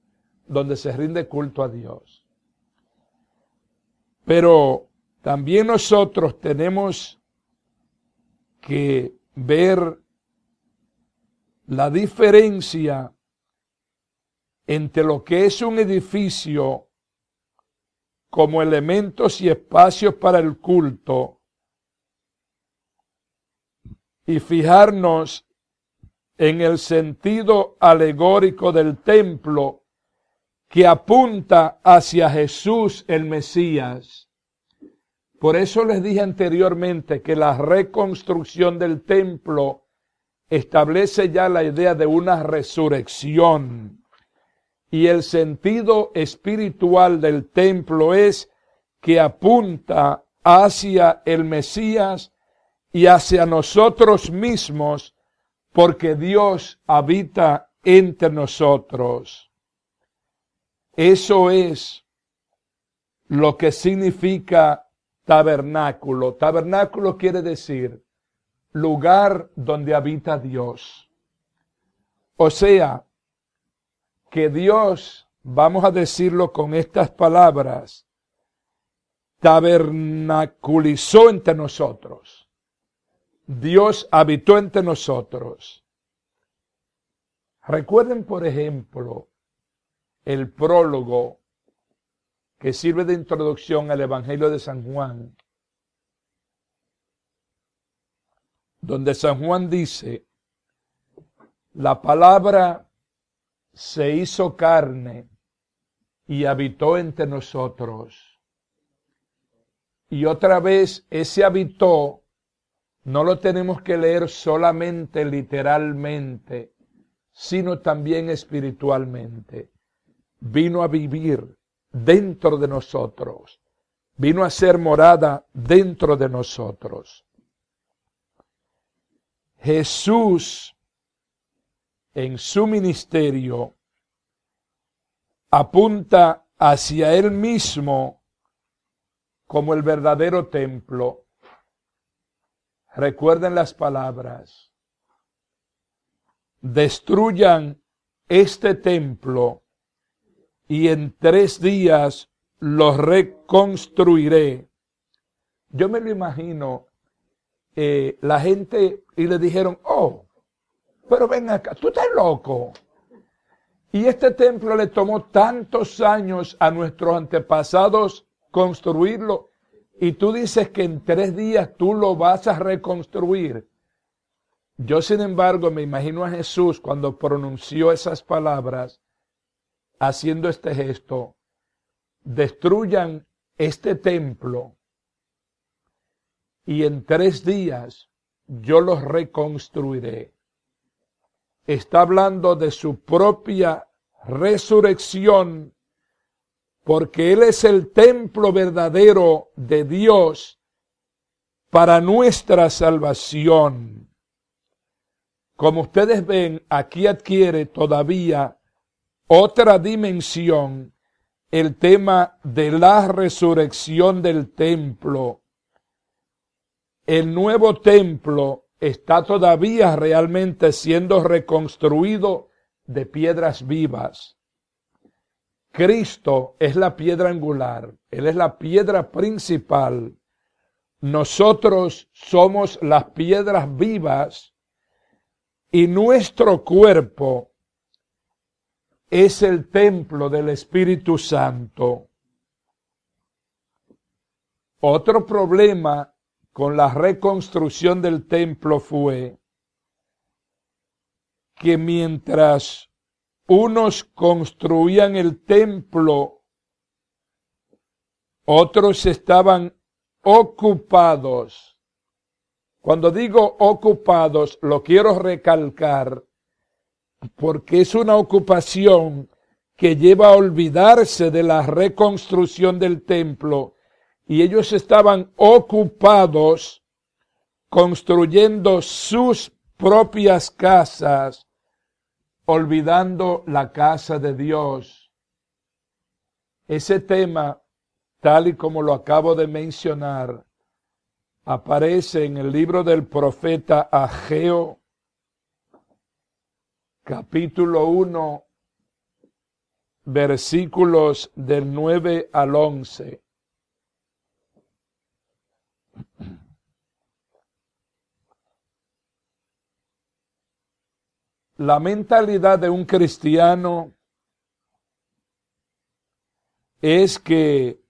donde se rinde culto a Dios. Pero también nosotros tenemos que ver la diferencia entre lo que es un edificio como elementos y espacios para el culto y fijarnos en el sentido alegórico del templo que apunta hacia Jesús el Mesías. Por eso les dije anteriormente que la reconstrucción del templo establece ya la idea de una resurrección. Y el sentido espiritual del templo es que apunta hacia el Mesías y hacia nosotros mismos, porque Dios habita entre nosotros. Eso es lo que significa tabernáculo. Tabernáculo quiere decir lugar donde habita Dios. O sea, que Dios, vamos a decirlo con estas palabras, tabernaculizó entre nosotros. Dios habitó entre nosotros. Recuerden, por ejemplo, el prólogo que sirve de introducción al Evangelio de San Juan, donde San Juan dice, la palabra se hizo carne y habitó entre nosotros. Y otra vez ese habitó no lo tenemos que leer solamente literalmente, sino también espiritualmente. Vino a vivir dentro de nosotros, vino a ser morada dentro de nosotros. Jesús en su ministerio apunta hacia él mismo como el verdadero templo. Recuerden las palabras: destruyan este templo y en 3 días lo reconstruiré. Yo me lo imagino, la gente, y le dijeron, oh, pero ven acá, tú estás loco. Y este templo le tomó tantos años a nuestros antepasados construirlo, y tú dices que en 3 días tú lo vas a reconstruir. Yo, sin embargo, me imagino a Jesús cuando pronunció esas palabras, haciendo este gesto: destruyan este templo y en 3 días yo los reconstruiré. Está hablando de su propia resurrección, porque Él es el templo verdadero de Dios para nuestra salvación. Como ustedes ven, aquí adquiere todavía otra dimensión el tema de la resurrección del templo. El nuevo templo está todavía realmente siendo reconstruido de piedras vivas. Cristo es la piedra angular, Él es la piedra principal. Nosotros somos las piedras vivas y nuestro cuerpo es el templo del Espíritu Santo. Otro problema con la reconstrucción del templo fue que mientras unos construían el templo, otros estaban ocupados. Cuando digo ocupados, lo quiero recalcar, porque es una ocupación que lleva a olvidarse de la reconstrucción del templo, y ellos estaban ocupados construyendo sus propias casas, olvidando la casa de Dios. Ese tema, tal y como lo acabo de mencionar, aparece en el libro del profeta Ageo, capítulo 1, versículos del 9 al 11. La mentalidad de un cristiano es que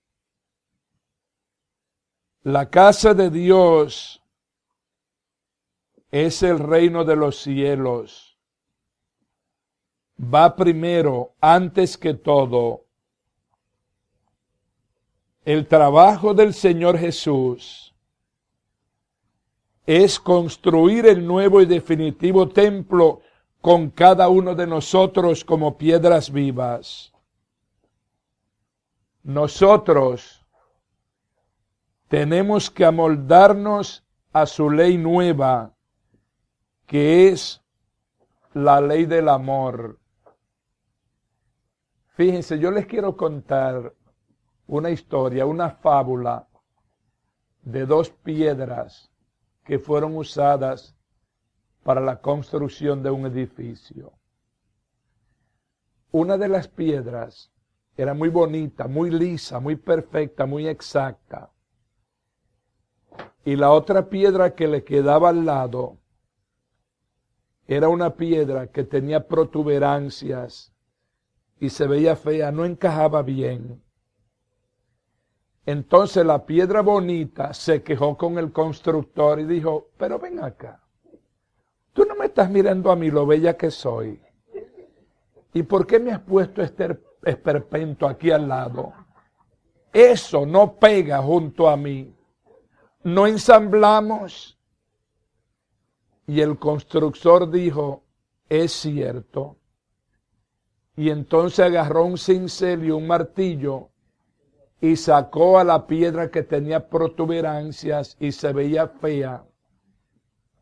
la casa de Dios es el reino de los cielos. Va primero, antes que todo. El trabajo del Señor Jesús es construir el nuevo y definitivo templo con cada uno de nosotros como piedras vivas. Nosotros tenemos que amoldarnos a su ley nueva, que es la ley del amor. Fíjense, yo les quiero contar una historia, una fábula de dos piedras que fueron usadas para la construcción de un edificio. Una de las piedras era muy bonita, muy lisa, muy perfecta, muy exacta. Y la otra piedra que le quedaba al lado era una piedra que tenía protuberancias y se veía fea, no encajaba bien. Entonces la piedra bonita se quejó con el constructor y dijo, pero ven acá, tú no me estás mirando a mí lo bella que soy. ¿Y por qué me has puesto este esperpento aquí al lado? Eso no pega junto a mí. No ensamblamos. Y el constructor dijo, es cierto. Y entonces agarró un cincel y un martillo y sacó a la piedra que tenía protuberancias y se veía fea.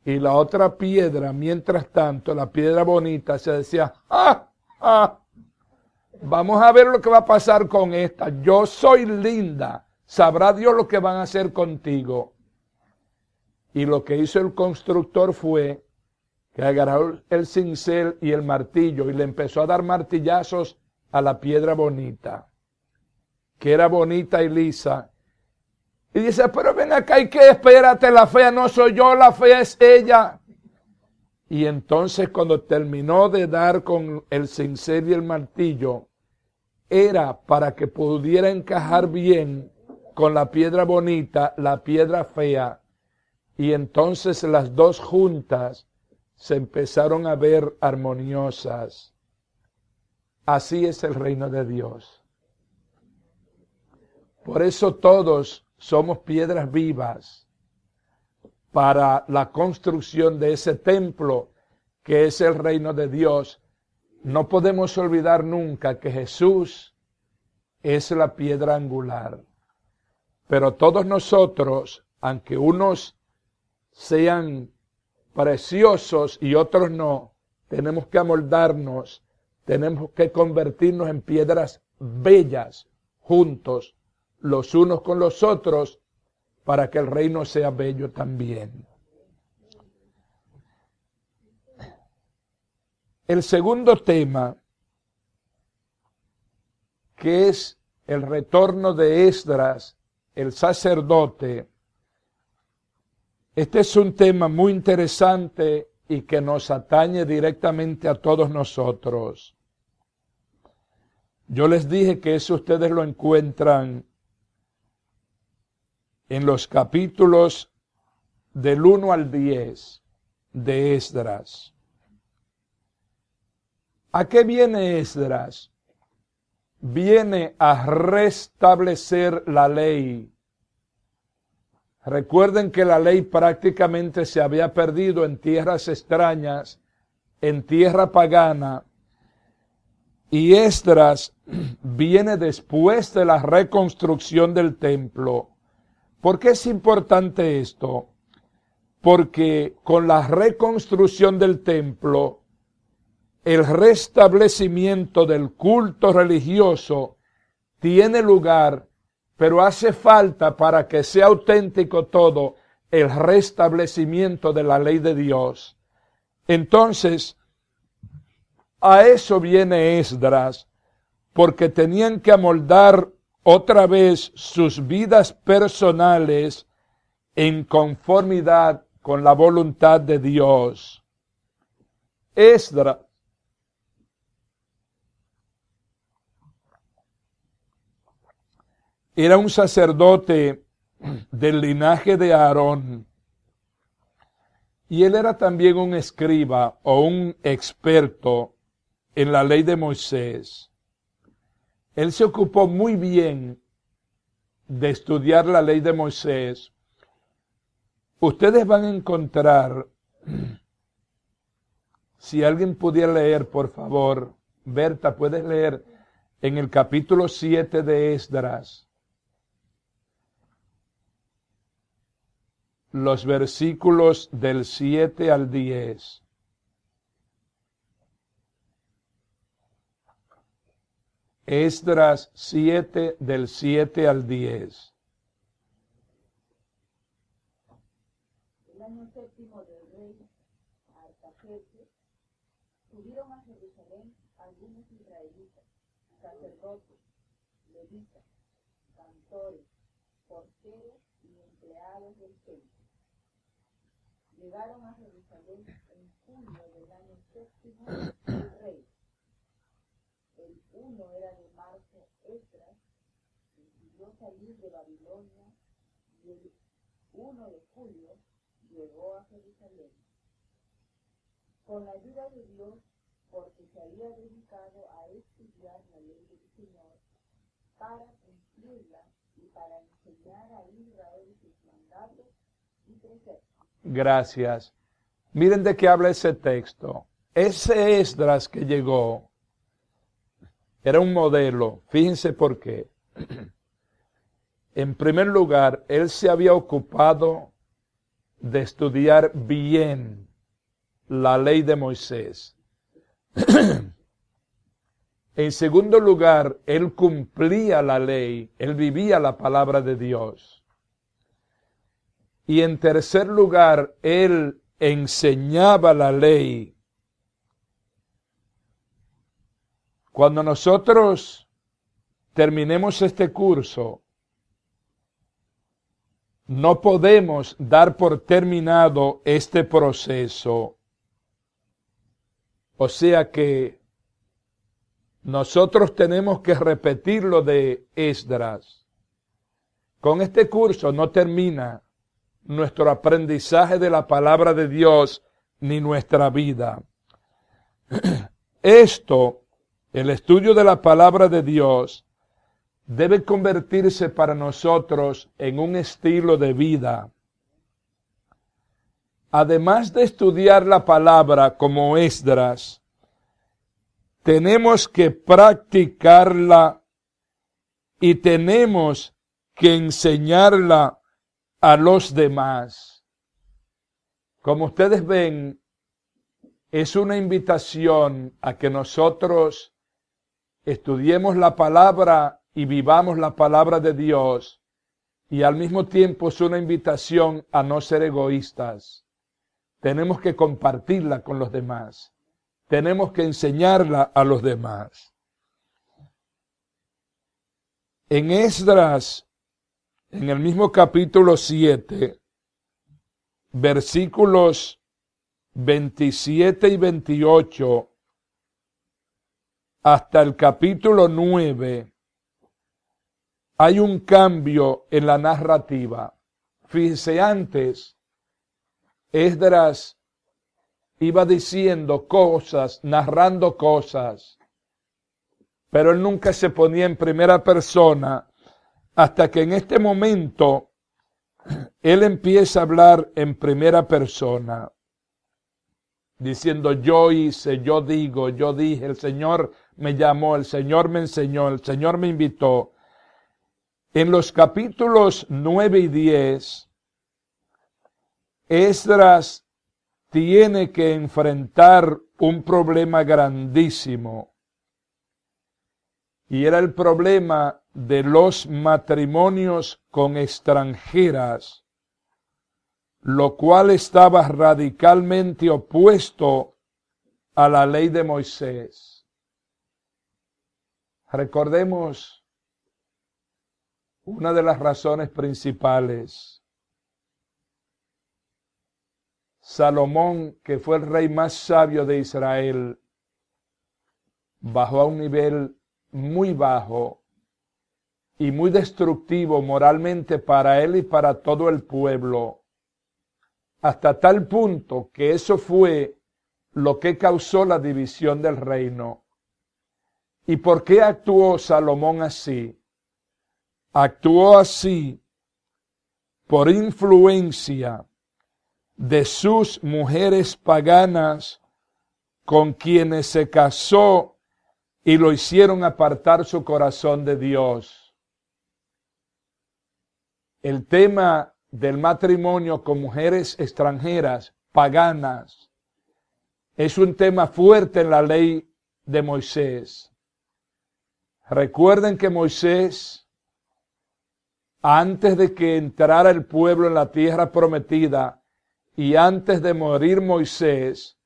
Y la otra piedra, mientras tanto, la piedra bonita, se decía, ¡ah! ¡Ah! Vamos a ver lo que va a pasar con esta. Yo soy linda. Sabrá Dios lo que van a hacer contigo. Y lo que hizo el constructor fue que agarró el cincel y el martillo y le empezó a dar martillazos a la piedra bonita, que era bonita y lisa. Y dice, pero ven acá, ¿y qué? Espérate, la fea no soy yo, la fea es ella. Y entonces cuando terminó de dar con el cincel y el martillo, era para que pudiera encajar bien con la piedra bonita, la piedra fea. Y entonces las dos juntas se empezaron a ver armoniosas. Así es el reino de Dios. Por eso todos somos piedras vivas para la construcción de ese templo que es el reino de Dios. No podemos olvidar nunca que Jesús es la piedra angular. Pero todos nosotros, aunque unos sean preciosos y otros no, tenemos que amoldarnos, tenemos que convertirnos en piedras bellas juntos, los unos con los otros, para que el reino sea bello también. El segundo tema, que es el retorno de Esdras, el sacerdote. Este es un tema muy interesante y que nos atañe directamente a todos nosotros. Yo les dije que eso ustedes lo encuentran en los capítulos del 1 al 10 de Esdras. ¿A qué viene Esdras? Viene a restablecer la ley. Recuerden que la ley prácticamente se había perdido en tierras extrañas, en tierra pagana, y Esdras viene después de la reconstrucción del templo. ¿Por qué es importante esto? Porque con la reconstrucción del templo, el restablecimiento del culto religioso tiene lugar, pero hace falta para que sea auténtico todo el restablecimiento de la ley de Dios. Entonces, a eso viene Esdras, porque tenían que amoldar otra vez sus vidas personales en conformidad con la voluntad de Dios. Esdras era un sacerdote del linaje de Aarón, y él era también un escriba o un experto en la ley de Moisés. Él se ocupó muy bien de estudiar la ley de Moisés. Ustedes van a encontrar, si alguien pudiera leer, por favor, Berta, puedes leer en el capítulo 7 de Esdras, los versículos del 7 al 10. Esdras 7, del 7 al 10. El año séptimo del rey Artajerjes, subieron a Jerusalén algunos israelitas, sacerdotes, levitas, cantores, porteros y empleados del templo. Llegaron a Jerusalén en julio del año séptimo del rey. El 1 era de marzo Esdras, decidió salir de Babilonia, y el 1 de julio llegó a Jerusalén. Con la ayuda de Dios, porque se había dedicado a estudiar la ley del Señor, para cumplirla y para enseñar a Israel sus mandatos y preceptos. Gracias. Miren de qué habla ese texto. Ese Esdras que llegó era un modelo. Fíjense por qué. En primer lugar, él se había ocupado de estudiar bien la ley de Moisés. En segundo lugar, él cumplía la ley, él vivía la palabra de Dios. Y en tercer lugar, él enseñaba la ley. Cuando nosotros terminemos este curso, no podemos dar por terminado este proceso. O sea que nosotros tenemos que repetir lo de Esdras. Con este curso no termina nuestro aprendizaje de la palabra de Dios ni nuestra vida. Esto, el estudio de la palabra de Dios, debe convertirse para nosotros en un estilo de vida. Además de estudiar la palabra como Esdras, tenemos que practicarla y tenemos que enseñarla a los demás. Como ustedes ven, es una invitación a que nosotros estudiemos la palabra y vivamos la palabra de Dios, y al mismo tiempo es una invitación a no ser egoístas. Tenemos que compartirla con los demás. Tenemos que enseñarla a los demás. En Esdras, en el mismo capítulo 7, versículos 27 y 28, hasta el capítulo 9, hay un cambio en la narrativa. Fíjense, antes, Esdras iba diciendo cosas, narrando cosas, pero él nunca se ponía en primera persona, hasta que en este momento él empieza a hablar en primera persona, diciendo: yo hice, yo digo, yo dije, el Señor me llamó, el Señor me enseñó, el Señor me invitó. En los capítulos 9 y 10, Esdras tiene que enfrentar un problema grandísimo, y era el problema de los matrimonios con extranjeras, lo cual estaba radicalmente opuesto a la ley de Moisés. Recordemos una de las razones principales. Salomón, que fue el rey más sabio de Israel, bajó a un nivel muy bajo y muy destructivo moralmente para él y para todo el pueblo, hasta tal punto que eso fue lo que causó la división del reino. ¿Y por qué actuó Salomón así? Actuó así por influencia de sus mujeres paganas con quienes se casó y lo hicieron apartar su corazón de Dios. El tema del matrimonio con mujeres extranjeras, paganas, es un tema fuerte en la ley de Moisés. Recuerden que Moisés, antes de que entrara el pueblo en la tierra prometida y antes de morir Moisés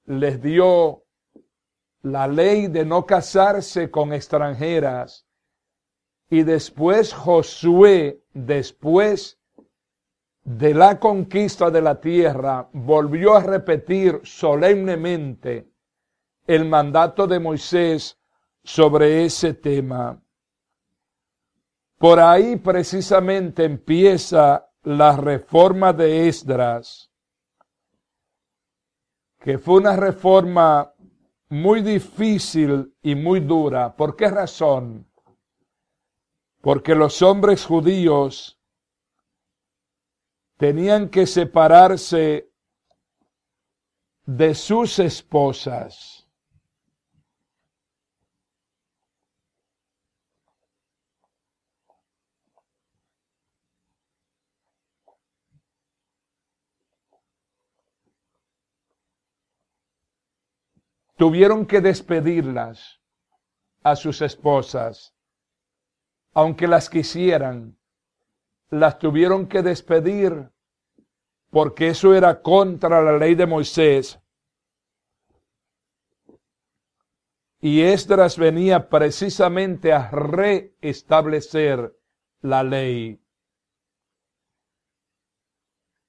les dio la ley de no casarse con extranjeras. Y después Josué, después de la conquista de la tierra, volvió a repetir solemnemente el mandato de Moisés sobre ese tema. Por ahí precisamente empieza la reforma de Esdras, que fue una reforma muy difícil y muy dura. ¿Por qué razón? Porque los hombres judíos tenían que separarse de sus esposas. Tuvieron que despedirlas a sus esposas, aunque las quisieran, las tuvieron que despedir porque eso era contra la ley de Moisés. Y Esdras venía precisamente a reestablecer la ley.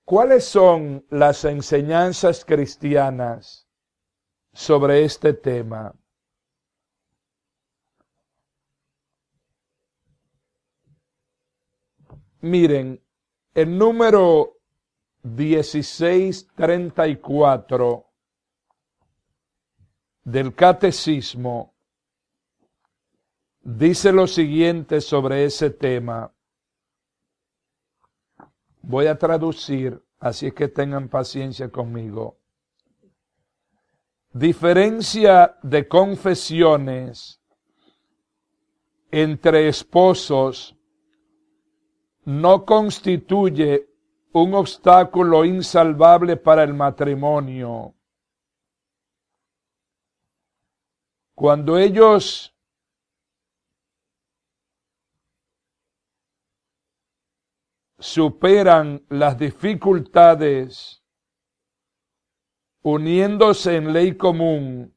¿Cuáles son las enseñanzas cristianas sobre este tema? Miren, el número 1634 del Catecismo dice lo siguiente sobre ese tema. Voy a traducir, así es que tengan paciencia conmigo. Diferencia de confesiones entre esposos no constituye un obstáculo insalvable para el matrimonio. Cuando ellos superan las dificultades uniéndose en ley común,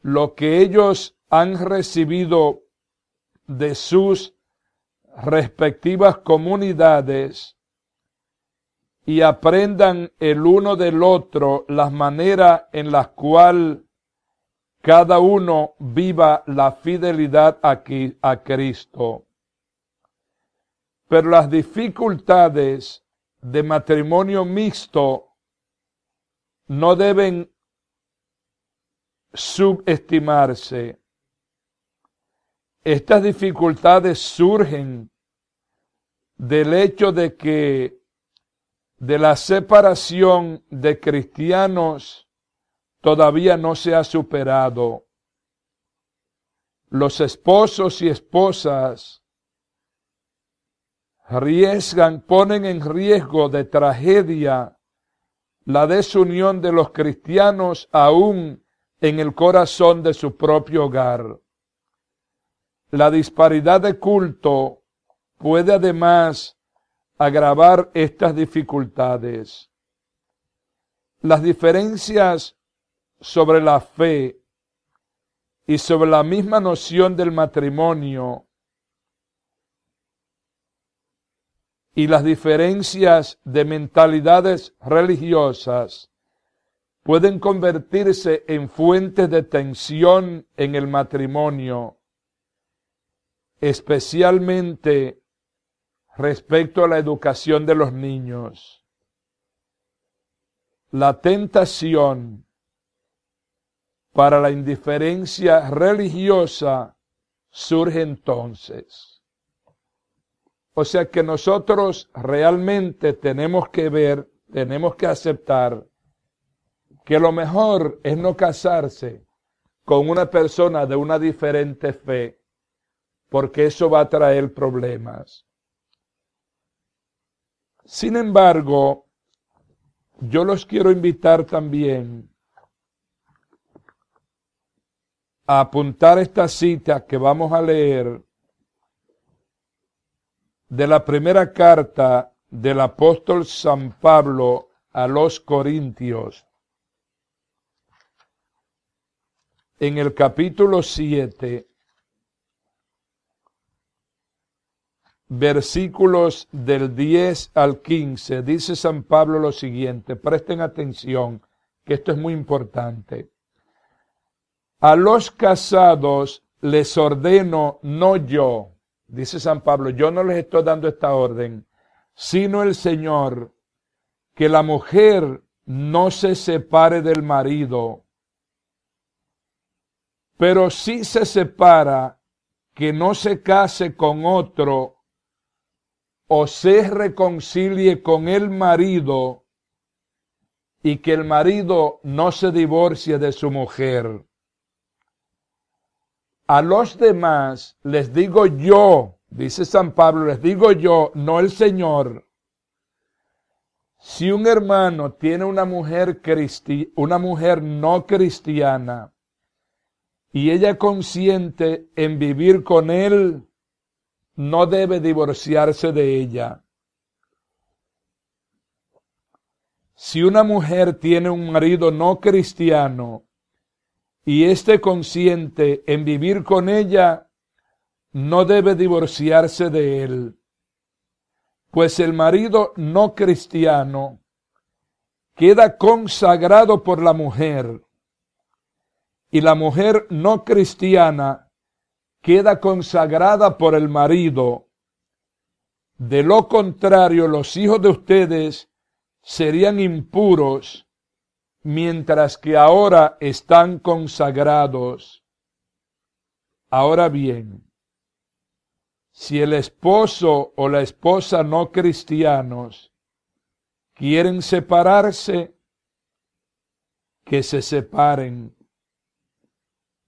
lo que ellos han recibido de sus respectivas comunidades y aprendan el uno del otro las maneras en las cuales cada uno viva la fidelidad a Cristo. Pero las dificultades de matrimonio mixto no deben subestimarse. Estas dificultades surgen del hecho de que de la separación de cristianos todavía no se ha superado. Los esposos y esposas ponen en riesgo de tragedia la desunión de los cristianos aún en el corazón de su propio hogar. La disparidad de culto puede además agravar estas dificultades. Las diferencias sobre la fe y sobre la misma noción del matrimonio y las diferencias de mentalidades religiosas pueden convertirse en fuentes de tensión en el matrimonio, especialmente respecto a la educación de los niños. La tentación para la indiferencia religiosa surge entonces. O sea que nosotros realmente tenemos que ver, tenemos que aceptar que lo mejor es no casarse con una persona de una diferente fe, porque eso va a traer problemas. Sin embargo, yo los quiero invitar también a apuntar esta cita que vamos a leer de la primera carta del apóstol San Pablo a los Corintios. En el capítulo 7, versículos del 10 al 15, dice San Pablo lo siguiente, presten atención, que esto es muy importante. A los casados les ordeno, no yo, dice San Pablo, yo no les estoy dando esta orden, sino el Señor, que la mujer no se separe del marido, pero si se separa, que no se case con otro o se reconcilie con el marido y que el marido no se divorcie de su mujer. A los demás les digo yo, dice San Pablo, les digo yo, no el Señor. Si un hermano tiene una mujer no cristiana y ella consiente en vivir con él, no debe divorciarse de ella. Si una mujer tiene un marido no cristiano y éste consiente en vivir con ella, no debe divorciarse de él, pues el marido no cristiano queda consagrado por la mujer y la mujer no cristiana queda consagrada por el marido. De lo contrario, los hijos de ustedes serían impuros, mientras que ahora están consagrados. Ahora bien, si el esposo o la esposa no cristianos quieren separarse, que se separen.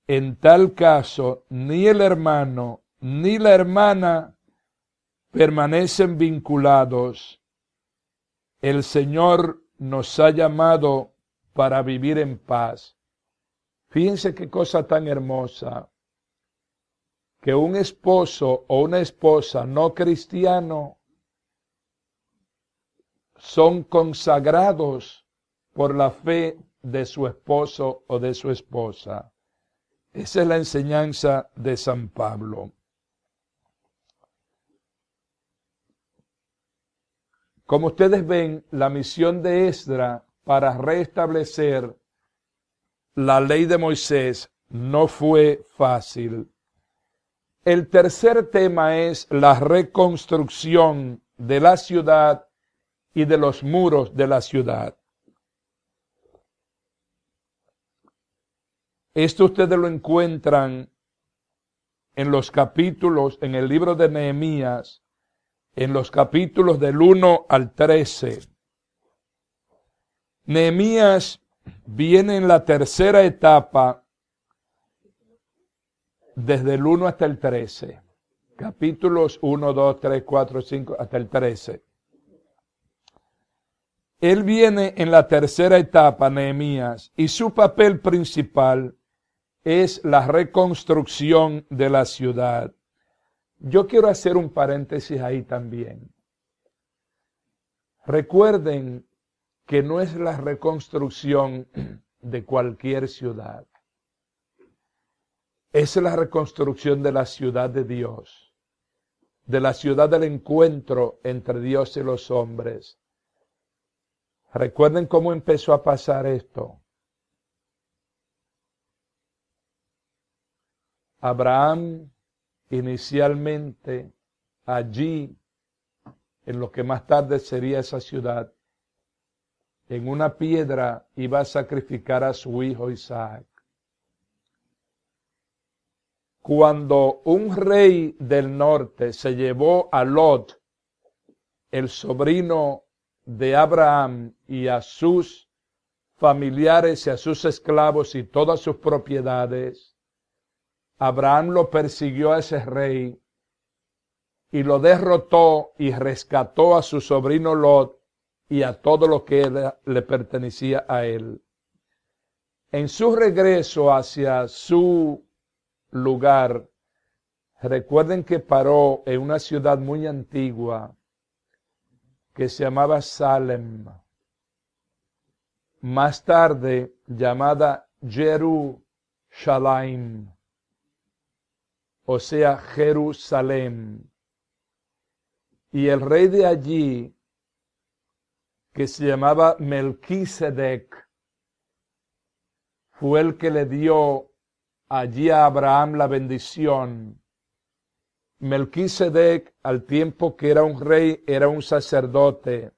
En tal caso, ni el hermano ni la hermana permanecen vinculados. El Señor nos ha llamado para vivir en paz. Fíjense qué cosa tan hermosa, que un esposo o una esposa no cristiano son consagrados por la fe de su esposo o de su esposa. Esa es la enseñanza de San Pablo. Como ustedes ven, la misión de Esdras para restablecer la ley de Moisés no fue fácil. El tercer tema es la reconstrucción de la ciudad y de los muros de la ciudad. Esto ustedes lo encuentran en los capítulos, en el libro de Nehemías, en los capítulos del 1 al 13. Nehemías viene en la tercera etapa desde el 1 hasta el 13. Capítulos 1, 2, 3, 4, 5 hasta el 13. Él viene en la tercera etapa, Nehemías, y su papel principal es la reconstrucción de la ciudad. Yo quiero hacer un paréntesis ahí también. Recuerden que no es la reconstrucción de cualquier ciudad. Es la reconstrucción de la ciudad de Dios. de la ciudad del encuentro entre Dios y los hombres. Recuerden cómo empezó a pasar esto. Abraham inicialmente allí, en lo que más tarde sería esa ciudad, en una piedra iba a sacrificar a su hijo Isaac. Cuando un rey del norte se llevó a Lot, el sobrino de Abraham, y a sus familiares y a sus esclavos y todas sus propiedades, Abraham lo persiguió a ese rey y lo derrotó y rescató a su sobrino Lot y a todo lo que le pertenecía a él. En su regreso hacia su lugar, recuerden que paró en una ciudad muy antigua que se llamaba Salem, más tarde llamada Jerusalem, o sea, Jerusalén. Y el rey de allí, que se llamaba Melquisedec, fue el que le dio allí a Abraham la bendición. Melquisedec, al tiempo que era un rey, era un sacerdote.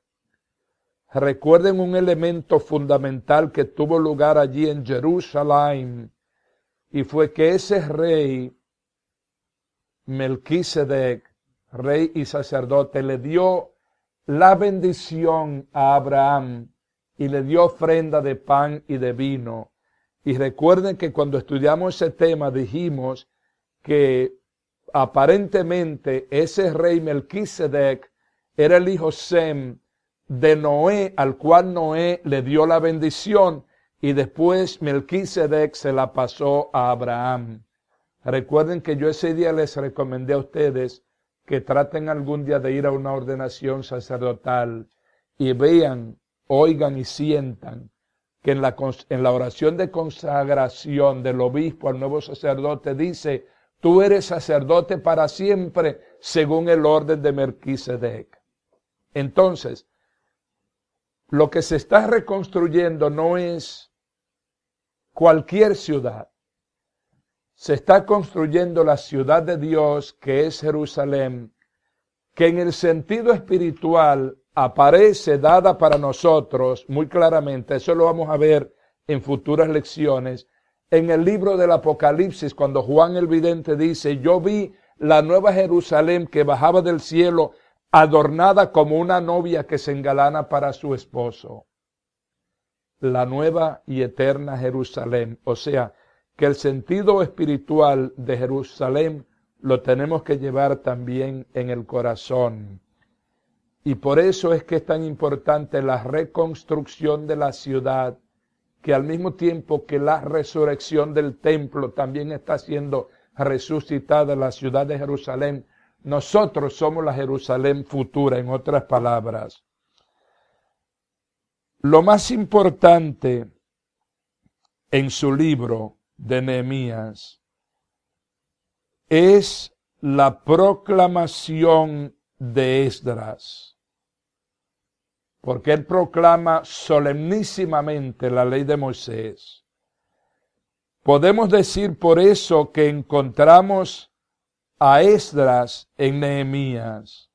Recuerden un elemento fundamental que tuvo lugar allí en Jerusalén, y fue que ese rey, Melquisedec, rey y sacerdote, le dio la bendición a Abraham y le dio ofrenda de pan y de vino. Y recuerden que cuando estudiamos ese tema dijimos que aparentemente ese rey Melquisedec era el hijo Sem de Noé, al cual Noé le dio la bendición, y después Melquisedec se la pasó a Abraham. Recuerden que yo ese día les recomendé a ustedes que traten algún día de ir a una ordenación sacerdotal y vean, oigan y sientan que en la oración de consagración del obispo al nuevo sacerdote dice: tú eres sacerdote para siempre según el orden de Melquisedec. Entonces, lo que se está reconstruyendo no es cualquier ciudad. Se está construyendo la ciudad de Dios, que es Jerusalén, que en el sentido espiritual aparece dada para nosotros muy claramente. Eso lo vamos a ver en futuras lecciones. En el libro del Apocalipsis, cuando Juan el vidente dice: yo vi la nueva Jerusalén que bajaba del cielo, adornada como una novia que se engalana para su esposo. La nueva y eterna Jerusalén. O sea, que el sentido espiritual de Jerusalén lo tenemos que llevar también en el corazón. Y por eso es que es tan importante la reconstrucción de la ciudad, que al mismo tiempo que la resurrección del templo también está siendo resucitada la ciudad de Jerusalén. Nosotros somos la Jerusalén futura, en otras palabras. Lo más importante en su libro de Nehemías es la proclamación de Esdras, porque él proclama solemnísimamente la ley de Moisés. Podemos decir por eso que encontramos a Esdras en Nehemías.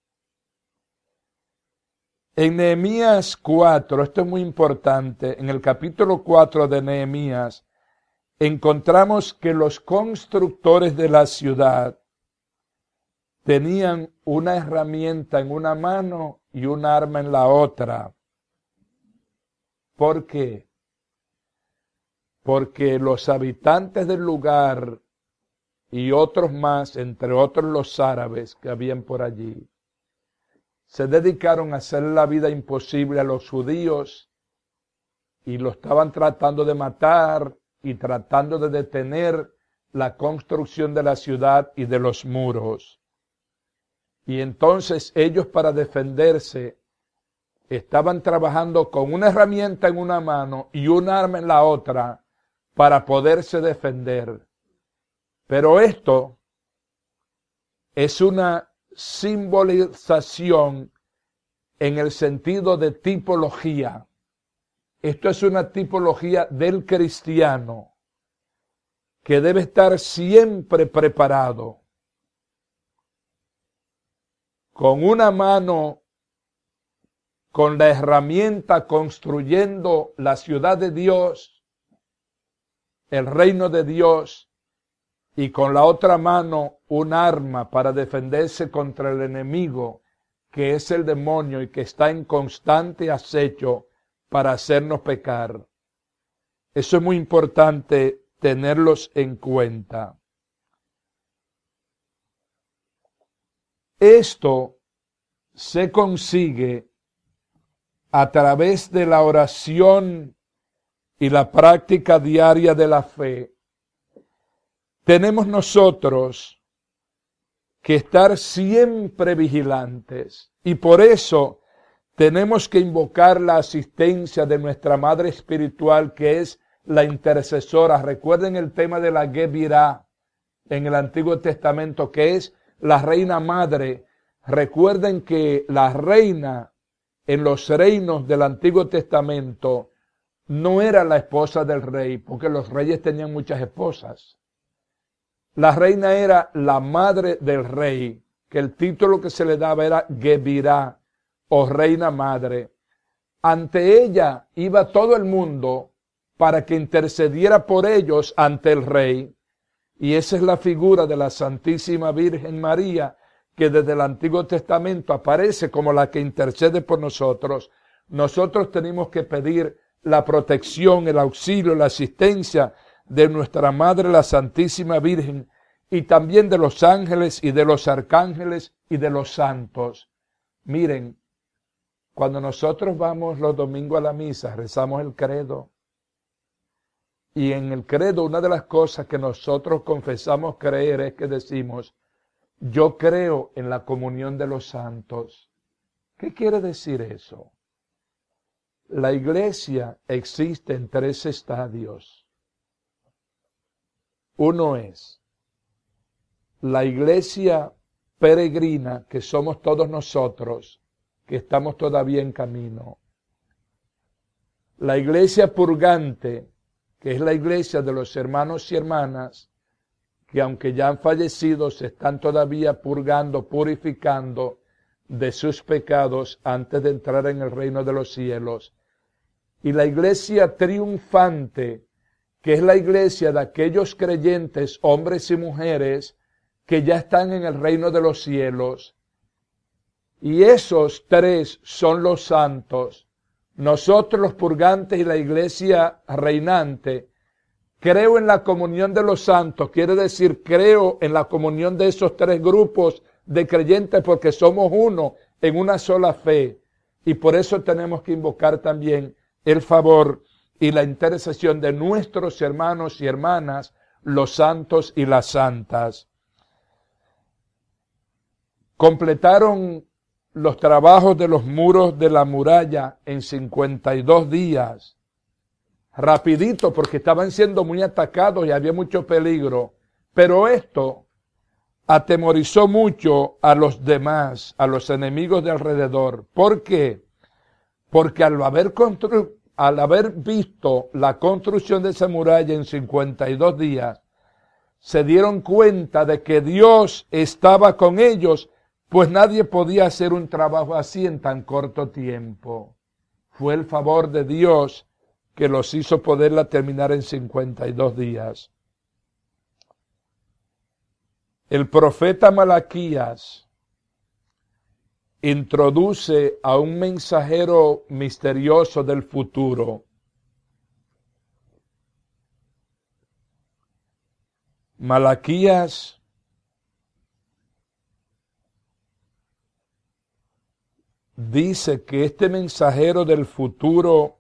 En Nehemías 4, esto es muy importante, en el capítulo 4 de Nehemías, encontramos que los constructores de la ciudad tenían una herramienta en una mano y un arma en la otra. ¿Por qué? Porque los habitantes del lugar y otros más, entre otros los árabes que habían por allí, se dedicaron a hacer la vida imposible a los judíos y lo estaban tratando de matar y tratando de detener la construcción de la ciudad y de los muros. Y entonces ellos, para defenderse, estaban trabajando con una herramienta en una mano y un arma en la otra para poderse defender. Pero esto es una simbolización en el sentido de tipología. Esto es una tipología del cristiano que debe estar siempre preparado, con una mano con la herramienta construyendo la ciudad de Dios, el reino de Dios, y con la otra mano un arma para defenderse contra el enemigo, que es el demonio y que está en constante acecho para hacernos pecar. Eso es muy importante tenerlos en cuenta. Esto se consigue a través de la oración y la práctica diaria de la fe. Tenemos nosotros que estar siempre vigilantes y por eso tenemos que invocar la asistencia de nuestra Madre Espiritual, que es la intercesora. Recuerden el tema de la Gebirá en el Antiguo Testamento, que es la reina madre. Recuerden que la reina en los reinos del Antiguo Testamento no era la esposa del rey, porque los reyes tenían muchas esposas. La reina era la madre del rey, que el título que se le daba era Gebirá, o reina madre. Ante ella iba todo el mundo para que intercediera por ellos ante el rey. Y esa es la figura de la Santísima Virgen María, que desde el Antiguo Testamento aparece como la que intercede por nosotros. Nosotros tenemos que pedir la protección, el auxilio, la asistencia de nuestra Madre, la Santísima Virgen, y también de los ángeles y de los arcángeles y de los santos. Miren, cuando nosotros vamos los domingos a la misa, rezamos el credo. Y en el credo, una de las cosas que nosotros confesamos creer es que decimos, yo creo en la comunión de los santos. ¿Qué quiere decir eso? La iglesia existe en 3 estadios. Uno es la iglesia peregrina, que somos todos nosotros, que estamos todavía en camino. La iglesia purgante, que es la iglesia de los hermanos y hermanas, que aunque ya han fallecido, se están todavía purgando, purificando de sus pecados antes de entrar en el reino de los cielos. Y la iglesia triunfante, que es la iglesia de aquellos creyentes, hombres y mujeres, que ya están en el reino de los cielos. Y esos 3 son los santos. Nosotros los purgantes y la iglesia reinante. Creo en la comunión de los santos, quiere decir creo en la comunión de esos 3 grupos de creyentes porque somos uno en una sola fe. Y por eso tenemos que invocar también el favor y la intercesión de nuestros hermanos y hermanas, los santos y las santas. Completaron los trabajos de los muros de la muralla en 52 días. Rapidito, porque estaban siendo muy atacados y había mucho peligro. Pero esto atemorizó mucho a los demás, a los enemigos de alrededor. ¿Por qué? Porque al haber visto la construcción de esa muralla en 52 días, se dieron cuenta de que Dios estaba con ellos, pues nadie podía hacer un trabajo así en tan corto tiempo. Fue el favor de Dios que los hizo poderla terminar en 52 días. El profeta Malaquías introduce a un mensajero misterioso del futuro. Malaquías dice que este mensajero del futuro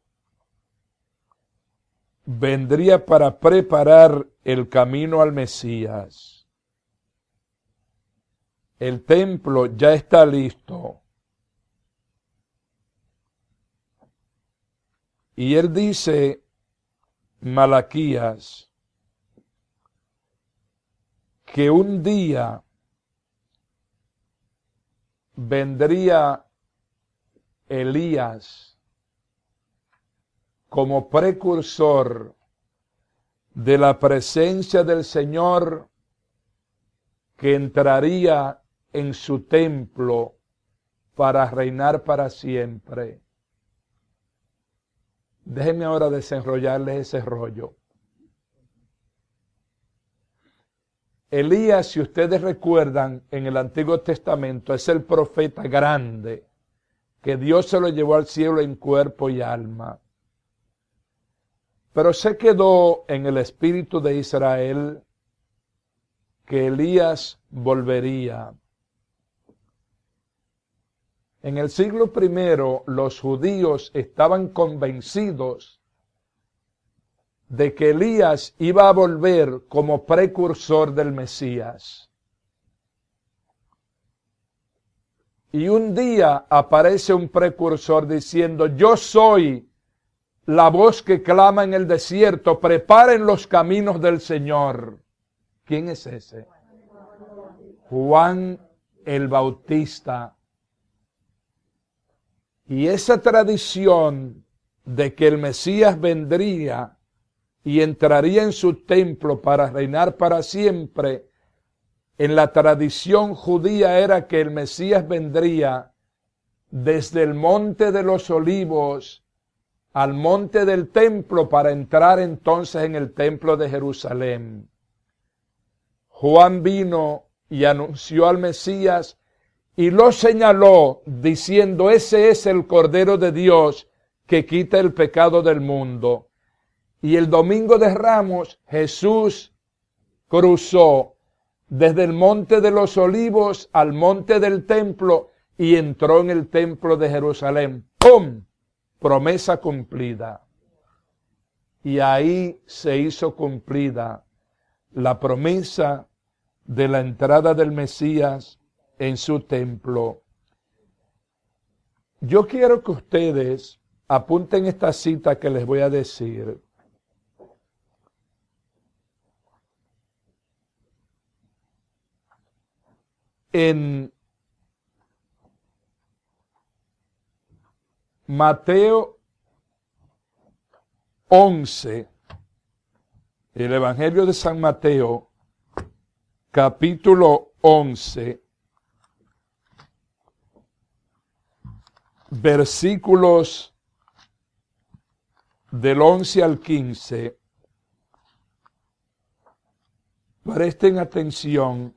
vendría para preparar el camino al Mesías. El templo ya está listo. Y él dice, Malaquías, que un día vendría Elías como precursor de la presencia del Señor que entraría en su templo para reinar para siempre. Déjenme ahora desenrollarles ese rollo. Elías, si ustedes recuerdan, en el Antiguo Testamento, es el profeta grande que Dios se lo llevó al cielo en cuerpo y alma. Pero se quedó en el espíritu de Israel que Elías volvería. En el siglo I, los judíos estaban convencidos de que Elías iba a volver como precursor del Mesías. Y un día aparece un precursor diciendo: yo soy la voz que clama en el desierto, preparen los caminos del Señor. ¿Quién es ese? Juan el Bautista. Y esa tradición de que el Mesías vendría y entraría en su templo para reinar para siempre, en la tradición judía era que el Mesías vendría desde el monte de los olivos al monte del templo para entrar entonces en el templo de Jerusalén. Juan vino y anunció al Mesías y lo señaló diciendo: ese es el Cordero de Dios que quita el pecado del mundo. Y el domingo de Ramos Jesús cruzó desde el monte de los olivos al monte del templo y entró en el templo de Jerusalén. ¡Pum! Promesa cumplida. Y ahí se hizo cumplida la promesa de la entrada del Mesías en su templo. Yo quiero que ustedes apunten esta cita que les voy a decir. En Mateo 11, el Evangelio de San Mateo, capítulo 11, versículos del 11 al 15, presten atención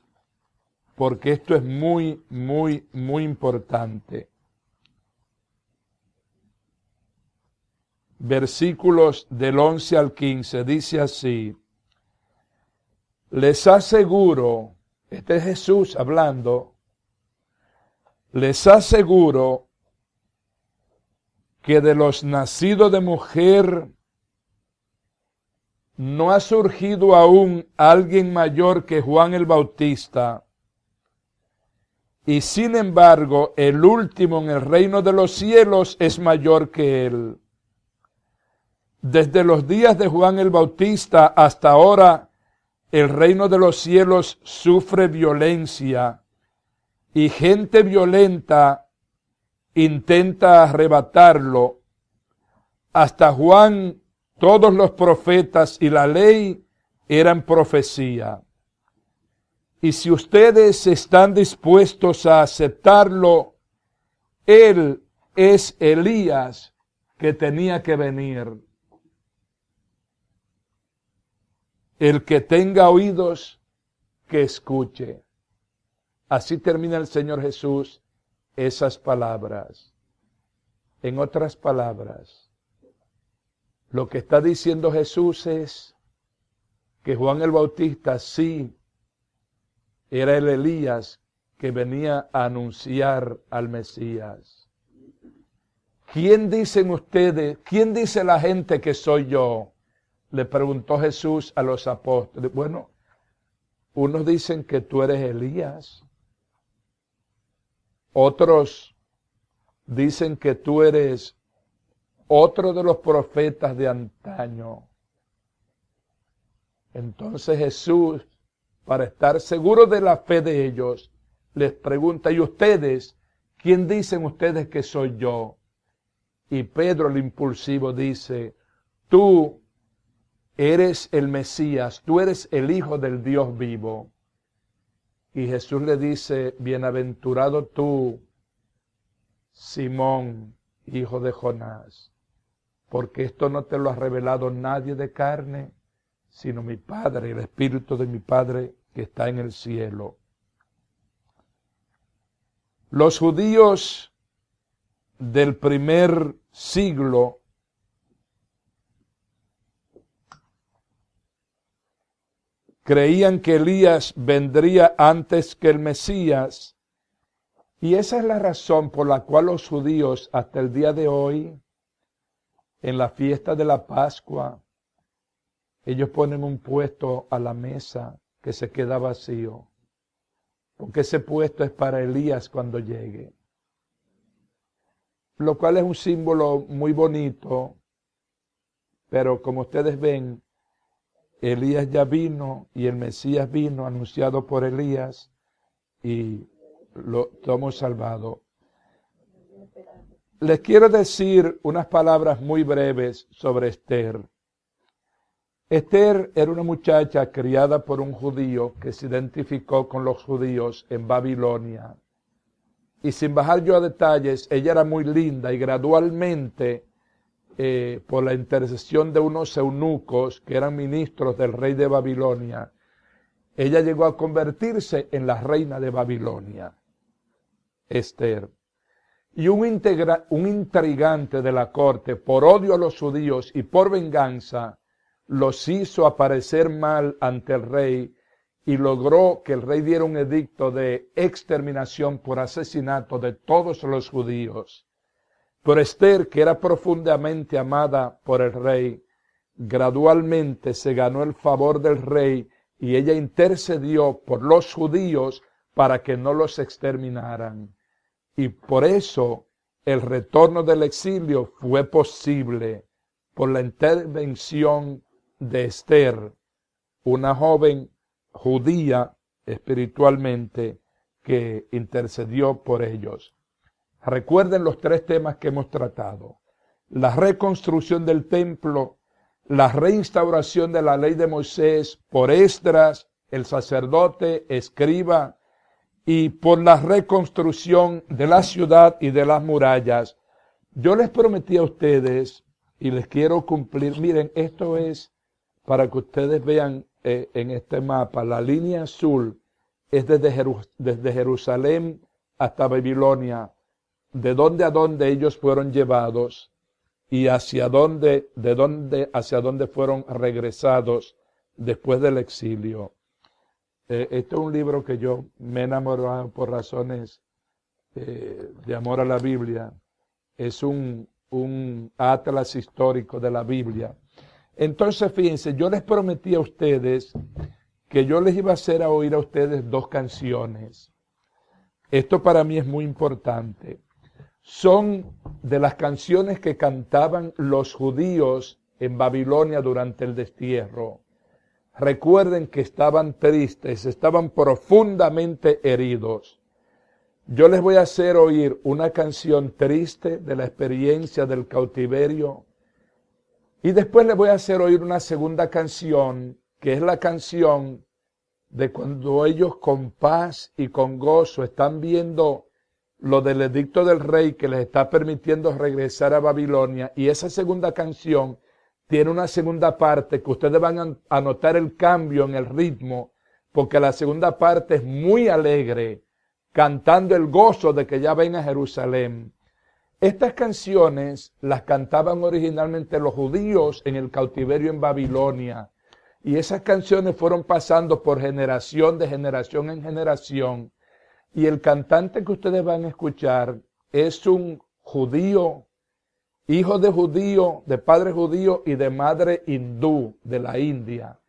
porque esto es muy, muy, muy importante. Versículos del 11 al 15, dice así: les aseguro, este es Jesús hablando, les aseguro que de los nacidos de mujer no ha surgido aún alguien mayor que Juan el Bautista, y sin embargo el último en el reino de los cielos es mayor que él. Desde los días de Juan el Bautista hasta ahora, el reino de los cielos sufre violencia y gente violenta intenta arrebatarlo. Hasta Juan, todos los profetas y la ley eran profecía. Y si ustedes están dispuestos a aceptarlo, él es Elías que tenía que venir. El que tenga oídos, que escuche. Así termina el Señor Jesús esas palabras. En otras palabras, lo que está diciendo Jesús es que Juan el Bautista sí era el Elías que venía a anunciar al Mesías. ¿Quién dicen ustedes, quién dice la gente que soy yo? Le preguntó Jesús a los apóstoles. Bueno, unos dicen que tú eres Elías. Otros dicen que tú eres otro de los profetas de antaño. Entonces Jesús, para estar seguro de la fe de ellos, les pregunta: ¿y ustedes ¿quién dicen ustedes que soy yo? Y Pedro, el impulsivo, dice, tú eres el Mesías, tú eres el Hijo del Dios vivo. Y Jesús le dice, bienaventurado tú, Simón, hijo de Jonás, porque esto no te lo ha revelado nadie de carne, sino mi Padre, el Espíritu de mi Padre que está en el cielo. Los judíos del primer siglo creían que Elías vendría antes que el Mesías, y esa es la razón por la cual los judíos hasta el día de hoy, en la fiesta de la Pascua, ellos ponen un puesto a la mesa que se queda vacío, porque ese puesto es para Elías cuando llegue. Lo cual es un símbolo muy bonito, pero como ustedes ven, Elías ya vino y el Mesías vino anunciado por Elías y lo hemos salvado. Les quiero decir unas palabras muy breves sobre Esther. Esther era una muchacha criada por un judío que se identificó con los judíos en Babilonia. Y sin bajar yo a detalles, ella era muy linda y gradualmente, por la intercesión de unos eunucos que eran ministros del rey de Babilonia, ella llegó a convertirse en la reina de Babilonia, Esther. Y un intrigante de la corte, por odio a los judíos y por venganza, los hizo aparecer mal ante el rey y logró que el rey diera un edicto de exterminación por asesinato de todos los judíos. Pero Esther, que era profundamente amada por el rey, gradualmente se ganó el favor del rey y ella intercedió por los judíos para que no los exterminaran. Y por eso el retorno del exilio fue posible por la intervención de Esther, una joven judía espiritualmente que intercedió por ellos. Recuerden los tres temas que hemos tratado: la reconstrucción del templo, la reinstauración de la ley de Moisés por Esdras, el sacerdote, escriba, y por la reconstrucción de la ciudad y de las murallas. Yo les prometí a ustedes y les quiero cumplir. Miren, esto es para que ustedes vean en este mapa. La línea azul es desde Jerusalén hasta Babilonia, de donde a donde ellos fueron llevados y hacia dónde fueron regresados después del exilio. Este es un libro que yo me he enamorado por razones de amor a la Biblia. Es un atlas histórico de la Biblia. Entonces, fíjense, yo les prometí a ustedes que yo les iba a hacer oír a ustedes dos canciones. Esto para mí es muy importante. Son de las canciones que cantaban los judíos en Babilonia durante el destierro. Recuerden que estaban tristes, estaban profundamente heridos. Yo les voy a hacer oír una canción triste de la experiencia del cautiverio y después les voy a hacer oír una segunda canción, que es la canción de cuando ellos con paz y con gozo están viendo lo del edicto del rey que les está permitiendo regresar a Babilonia. Y esa segunda canción tiene una segunda parte que ustedes van a notar el cambio en el ritmo, porque la segunda parte es muy alegre, cantando el gozo de que ya ven a Jerusalén. Estas canciones las cantaban originalmente los judíos en el cautiverio en Babilonia. Y esas canciones fueron pasando por generación, de generación en generación. Y el cantante que ustedes van a escuchar es un judío, hijo de judío, de padre judío y de madre hindú de la India,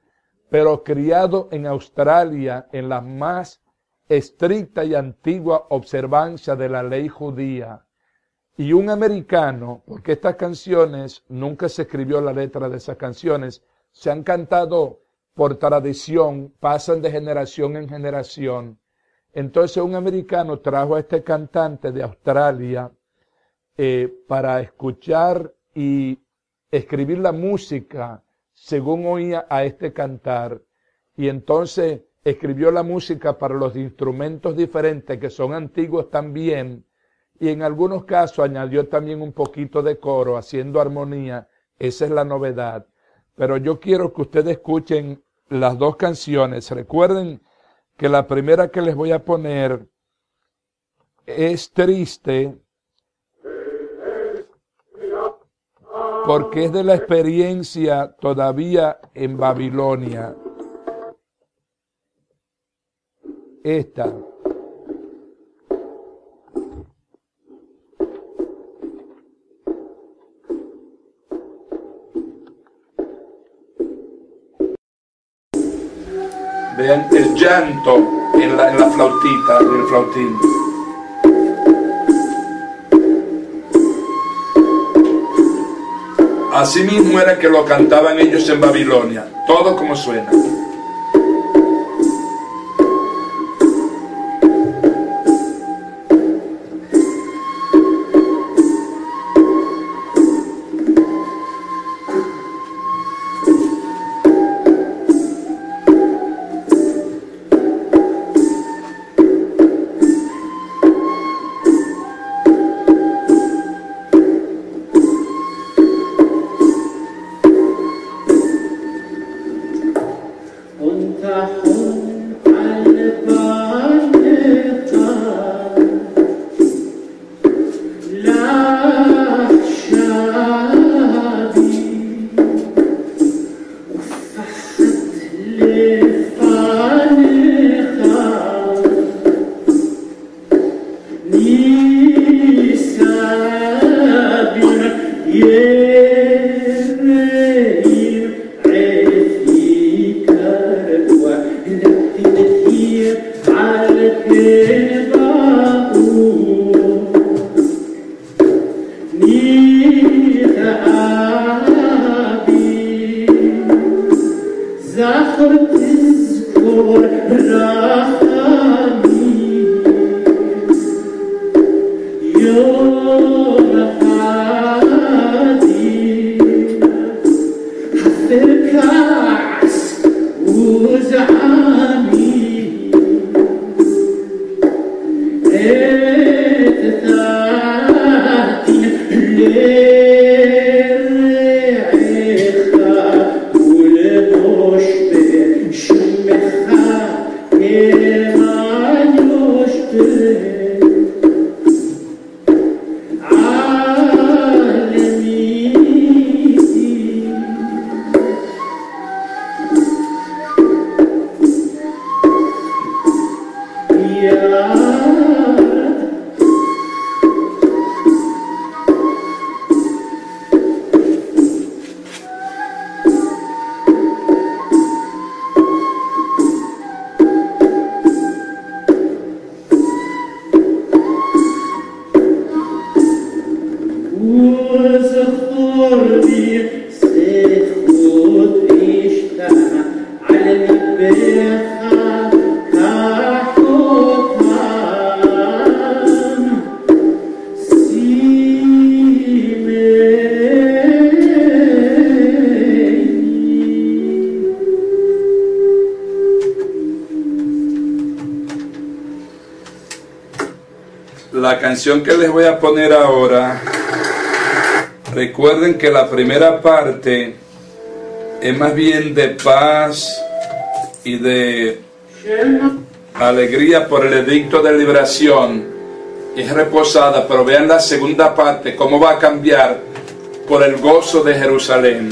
pero criado en Australia en la más estricta y antigua observancia de la ley judía. Y un americano, porque estas canciones, nunca se escribió la letra de esas canciones, se han cantado por tradición, pasan de generación en generación. Entonces un americano trajo a este cantante de Australia para escuchar y escribir la música según oía a este cantar. Y entonces escribió la música para los instrumentos diferentes que son antiguos también. Y en algunos casos añadió también un poquito de coro, haciendo armonía. Esa es la novedad. Pero yo quiero que ustedes escuchen las dos canciones. Recuerden que la primera que les voy a poner es triste porque es de la experiencia todavía en Babilonia. Esta. Vean el llanto en la flautita, en el flautín. Así mismo era que lo cantaban ellos en Babilonia, todo como suena. La canción que les voy a poner ahora, recuerden que la primera parte es más bien de paz y de alegría por el edicto de liberación, es reposada, pero vean la segunda parte, cómo va a cambiar por el gozo de Jerusalén.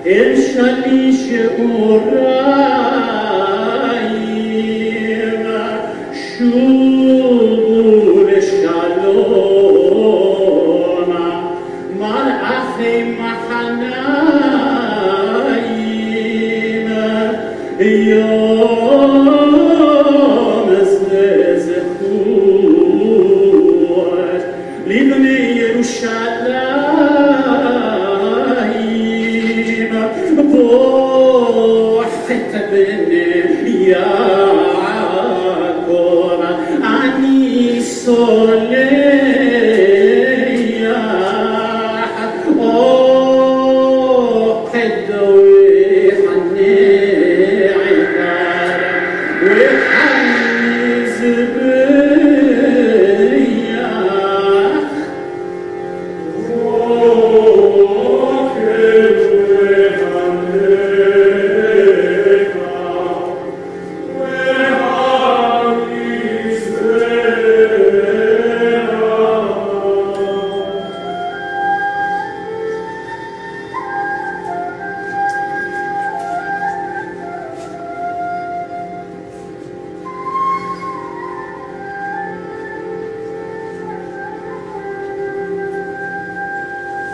إن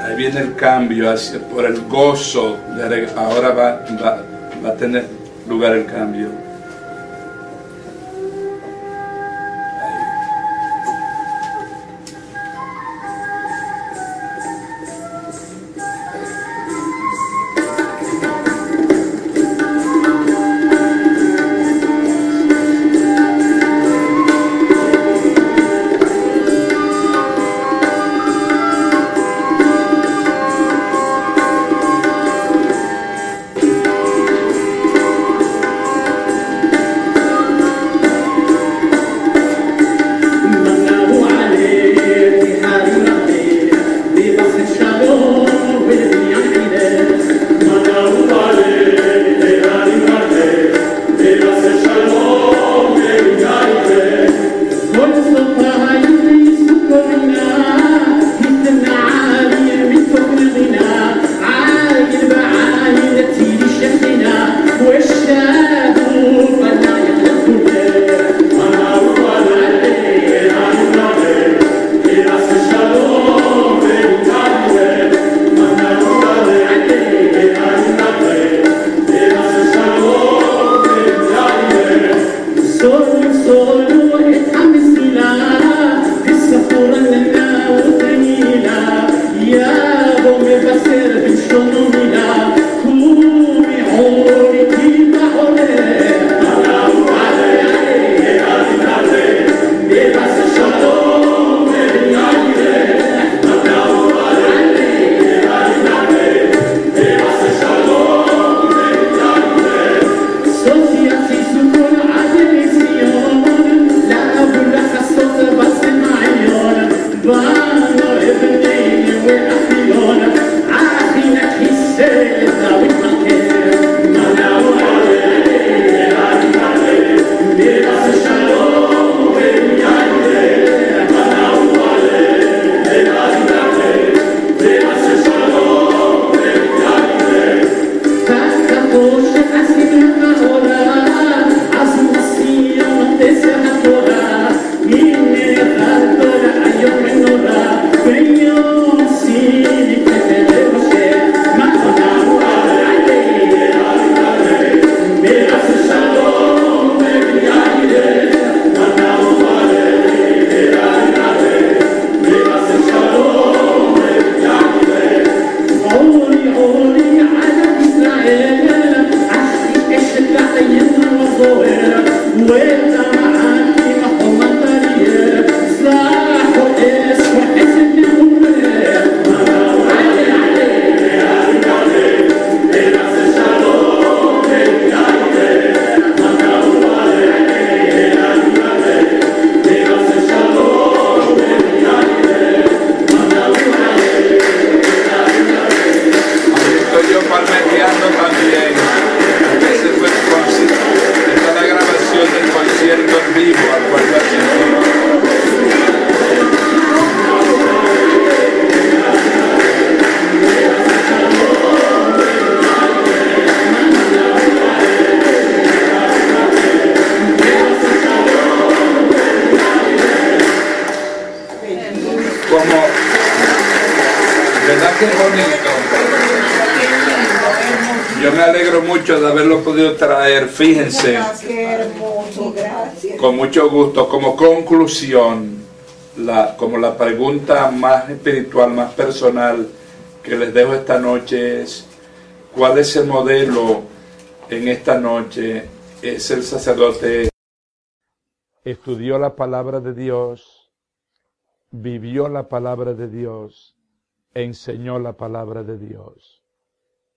Ahí viene el cambio por el gozo. Ahora va a tener lugar el cambio. ¿Verdad que es bonito? Yo me alegro mucho de haberlo podido traer, fíjense, Qué hermoso, gracias. con mucho gusto, como conclusión, como la pregunta más espiritual, más personal que les dejo esta noche es, ¿cuál es el modelo en esta noche? Es el sacerdote estudió la palabra de Dios, vivió la palabra de Dios, enseñó la palabra de Dios.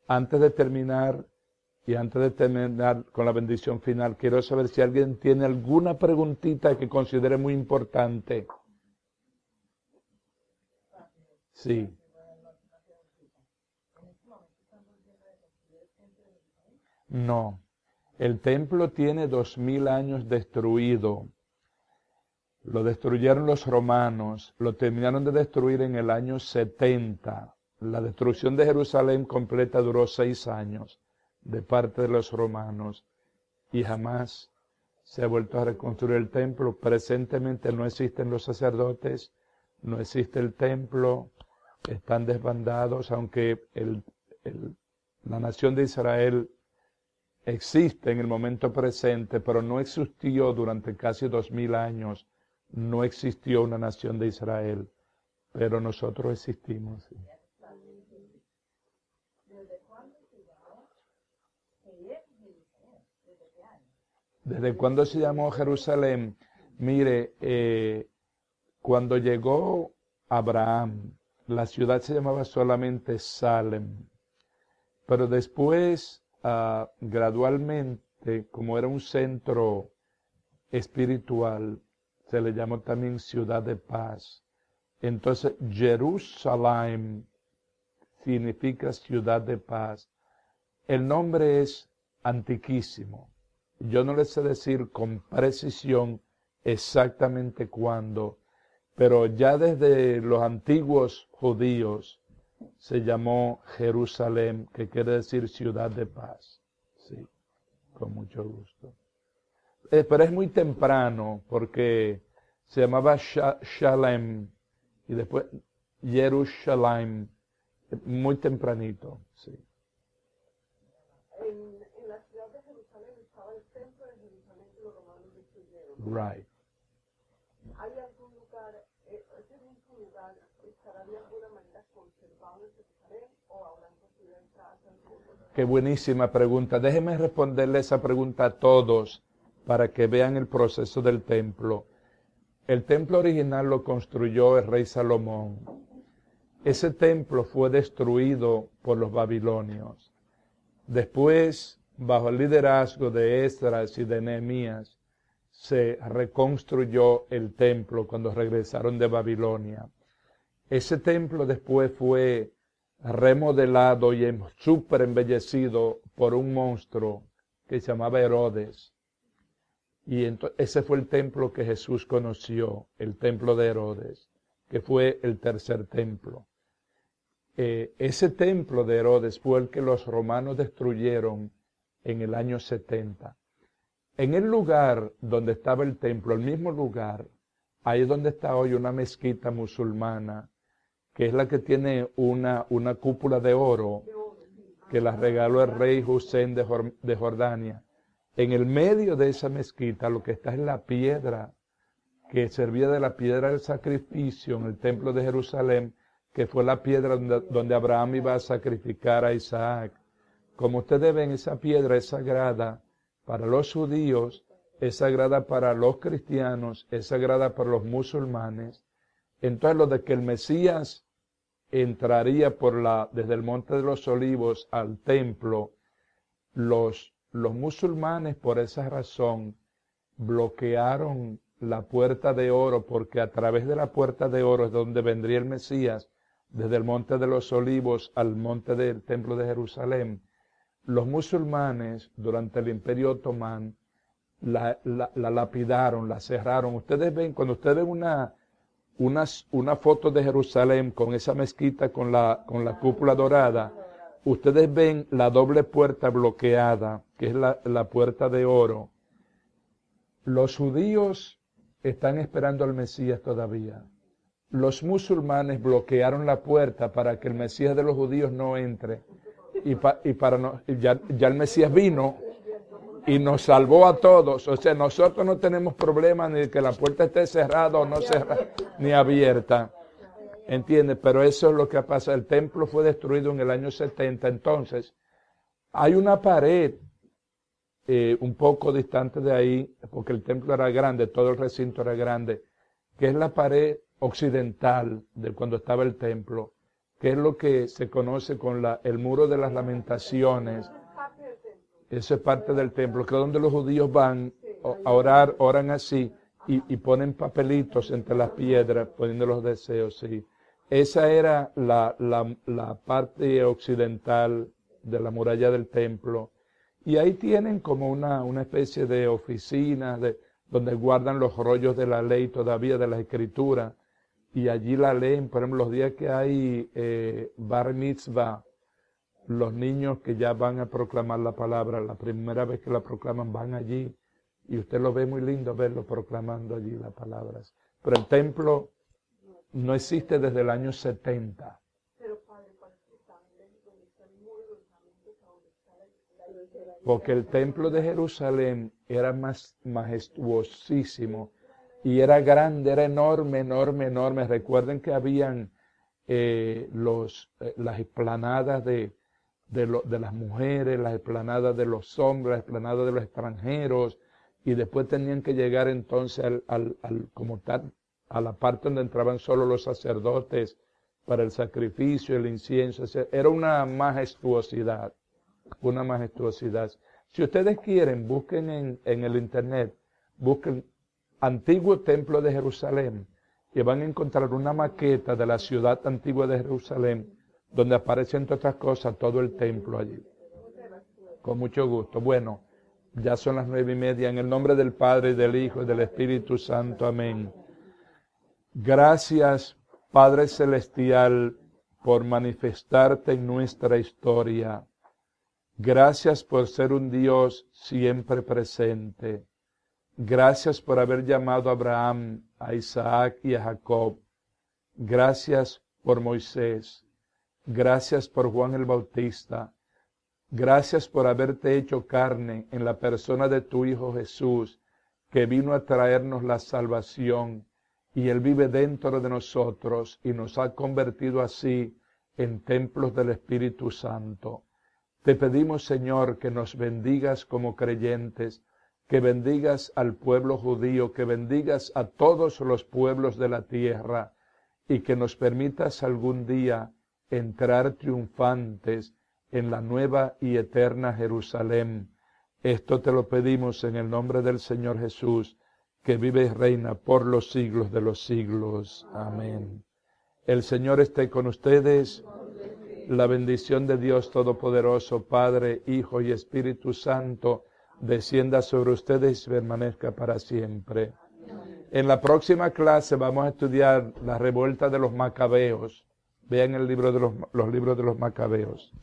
Antes de terminar con la bendición final, quiero saber si alguien tiene alguna preguntita que considere muy importante. Sí. No. El templo tiene 2000 años destruido. Lo destruyeron los romanos, lo terminaron de destruir en el año 70. La destrucción de Jerusalén completa duró 6 años de parte de los romanos y jamás se ha vuelto a reconstruir el templo. Presentemente no existen los sacerdotes, no existe el templo, están desbandados, aunque la nación de Israel existe en el momento presente, pero no existió durante casi 2000 años, no existió una nación de Israel, pero nosotros existimos. Sí. ¿Desde cuándo se llamó Jerusalén? Mire, cuando llegó Abraham, la ciudad se llamaba solamente Salem, pero después, gradualmente, como era un centro espiritual, se le llamó también ciudad de paz. Entonces, Jerusalén significa ciudad de paz. El nombre es antiquísimo. Yo no les sé decir con precisión exactamente cuándo, pero ya desde los antiguos judíos se llamó Jerusalén, que quiere decir ciudad de paz. Sí, con mucho gusto. Pero es muy temprano, porque se llamaba Shalem y después Jerusalén, muy tempranito, sí. En la ciudad de Jerusalén estaba el templo de Jerusalén que los romanos destruyeron. Right. ¿Hay algún lugar, ese mismo lugar, estará de alguna manera conservado en Jerusalén o habrán construido casas? Qué buenísima pregunta. Déjenme responderle esa pregunta a todos para que vean el proceso del templo. El templo original lo construyó el rey Salomón. Ese templo fue destruido por los babilonios. Después, bajo el liderazgo de Esdras y de Nehemías, se reconstruyó el templo cuando regresaron de Babilonia. Ese templo después fue remodelado y súper embellecido por un monstruo que se llamaba Herodes. Y ese fue el templo que Jesús conoció, el templo de Herodes, que fue el tercer templo. Ese templo de Herodes fue el que los romanos destruyeron en el año 70. En el lugar donde estaba el templo, el mismo lugar, ahí es donde está hoy una mezquita musulmana, que es la que tiene una cúpula de oro, que la regaló el rey Hussein de Jordania. En el medio de esa mezquita lo que está es la piedra que servía de la piedra del sacrificio en el templo de Jerusalén, que fue la piedra donde Abraham iba a sacrificar a Isaac. Como ustedes ven, esa piedra es sagrada para los judíos, es sagrada para los cristianos, es sagrada para los musulmanes. Entonces, lo de que el Mesías entraría desde el Monte de los Olivos al templo, los musulmanes por esa razón bloquearon la puerta de oro, porque a través de la puerta de oro es donde vendría el Mesías, desde el Monte de los Olivos al monte del Templo de Jerusalén. Los musulmanes, durante el Imperio Otomán, la lapidaron, la cerraron. Ustedes ven, cuando ustedes ven una foto de Jerusalén con esa mezquita con la cúpula dorada, ustedes ven la doble puerta bloqueada, que es la puerta de oro. Los judíos están esperando al Mesías todavía. los musulmanes bloquearon la puerta para que el Mesías de los judíos no entre. Ya el Mesías vino y nos salvó a todos. O sea, nosotros no tenemos problema ni de que la puerta esté cerrada o no cerrada, ni abierta. ¿Entiendes? Pero eso es lo que ha pasado. El templo fue destruido en el año 70. Entonces, hay una pared un poco distante de ahí, porque el templo era grande, todo el recinto era grande, que es la pared occidental de cuando estaba el templo, que es lo que se conoce con el muro de las lamentaciones. Eso es parte del templo, que es donde los judíos van a orar, oran así, y ponen papelitos entre las piedras, poniendo los deseos, sí. Esa era la parte occidental de la muralla del templo. Y ahí tienen como una especie de oficina donde guardan los rollos de la ley todavía, de la escritura. Y allí la leen, por ejemplo, los días que hay bar mitzvah, los niños que ya van a proclamar la palabra, la primera vez que la proclaman van allí. Y usted lo ve muy lindo verlo proclamando allí las palabras. Pero el templo no existe desde el año 70. Porque el templo de Jerusalén era más majestuosísimo y era grande, era enorme, enorme, enorme. Recuerden que habían las explanadas de las mujeres, las explanadas de los hombres, las explanadas de los extranjeros, y después tenían que llegar entonces como tal, a la parte donde entraban solo los sacerdotes para el sacrificio, el incienso. Era una majestuosidad. Una majestuosidad. Si ustedes quieren, busquen en el internet, busquen Antiguo Templo de Jerusalén y van a encontrar una maqueta de la ciudad antigua de Jerusalén donde aparece, entre otras cosas, todo el templo allí. Con mucho gusto. Bueno, ya son las 9:30. En el nombre del Padre, y del Hijo, y del Espíritu Santo. Amén. Gracias, Padre Celestial, por manifestarte en nuestra historia. Gracias por ser un Dios siempre presente. Gracias por haber llamado a Abraham, a Isaac y a Jacob. Gracias por Moisés. Gracias por Juan el Bautista. Gracias por haberte hecho carne en la persona de tu Hijo Jesús, que vino a traernos la salvación, y Él vive dentro de nosotros y nos ha convertido así en templos del Espíritu Santo. Te pedimos, Señor, que nos bendigas como creyentes, que bendigas al pueblo judío, que bendigas a todos los pueblos de la tierra y que nos permitas algún día entrar triunfantes en la nueva y eterna Jerusalén. Esto te lo pedimos en el nombre del Señor Jesús, que vive y reina por los siglos de los siglos. Amén. El Señor esté con ustedes. La bendición de Dios Todopoderoso, Padre, Hijo y Espíritu Santo, descienda sobre ustedes y permanezca para siempre. En la próxima clase vamos a estudiar la revuelta de los macabeos. Vean el libro de los libros de los macabeos.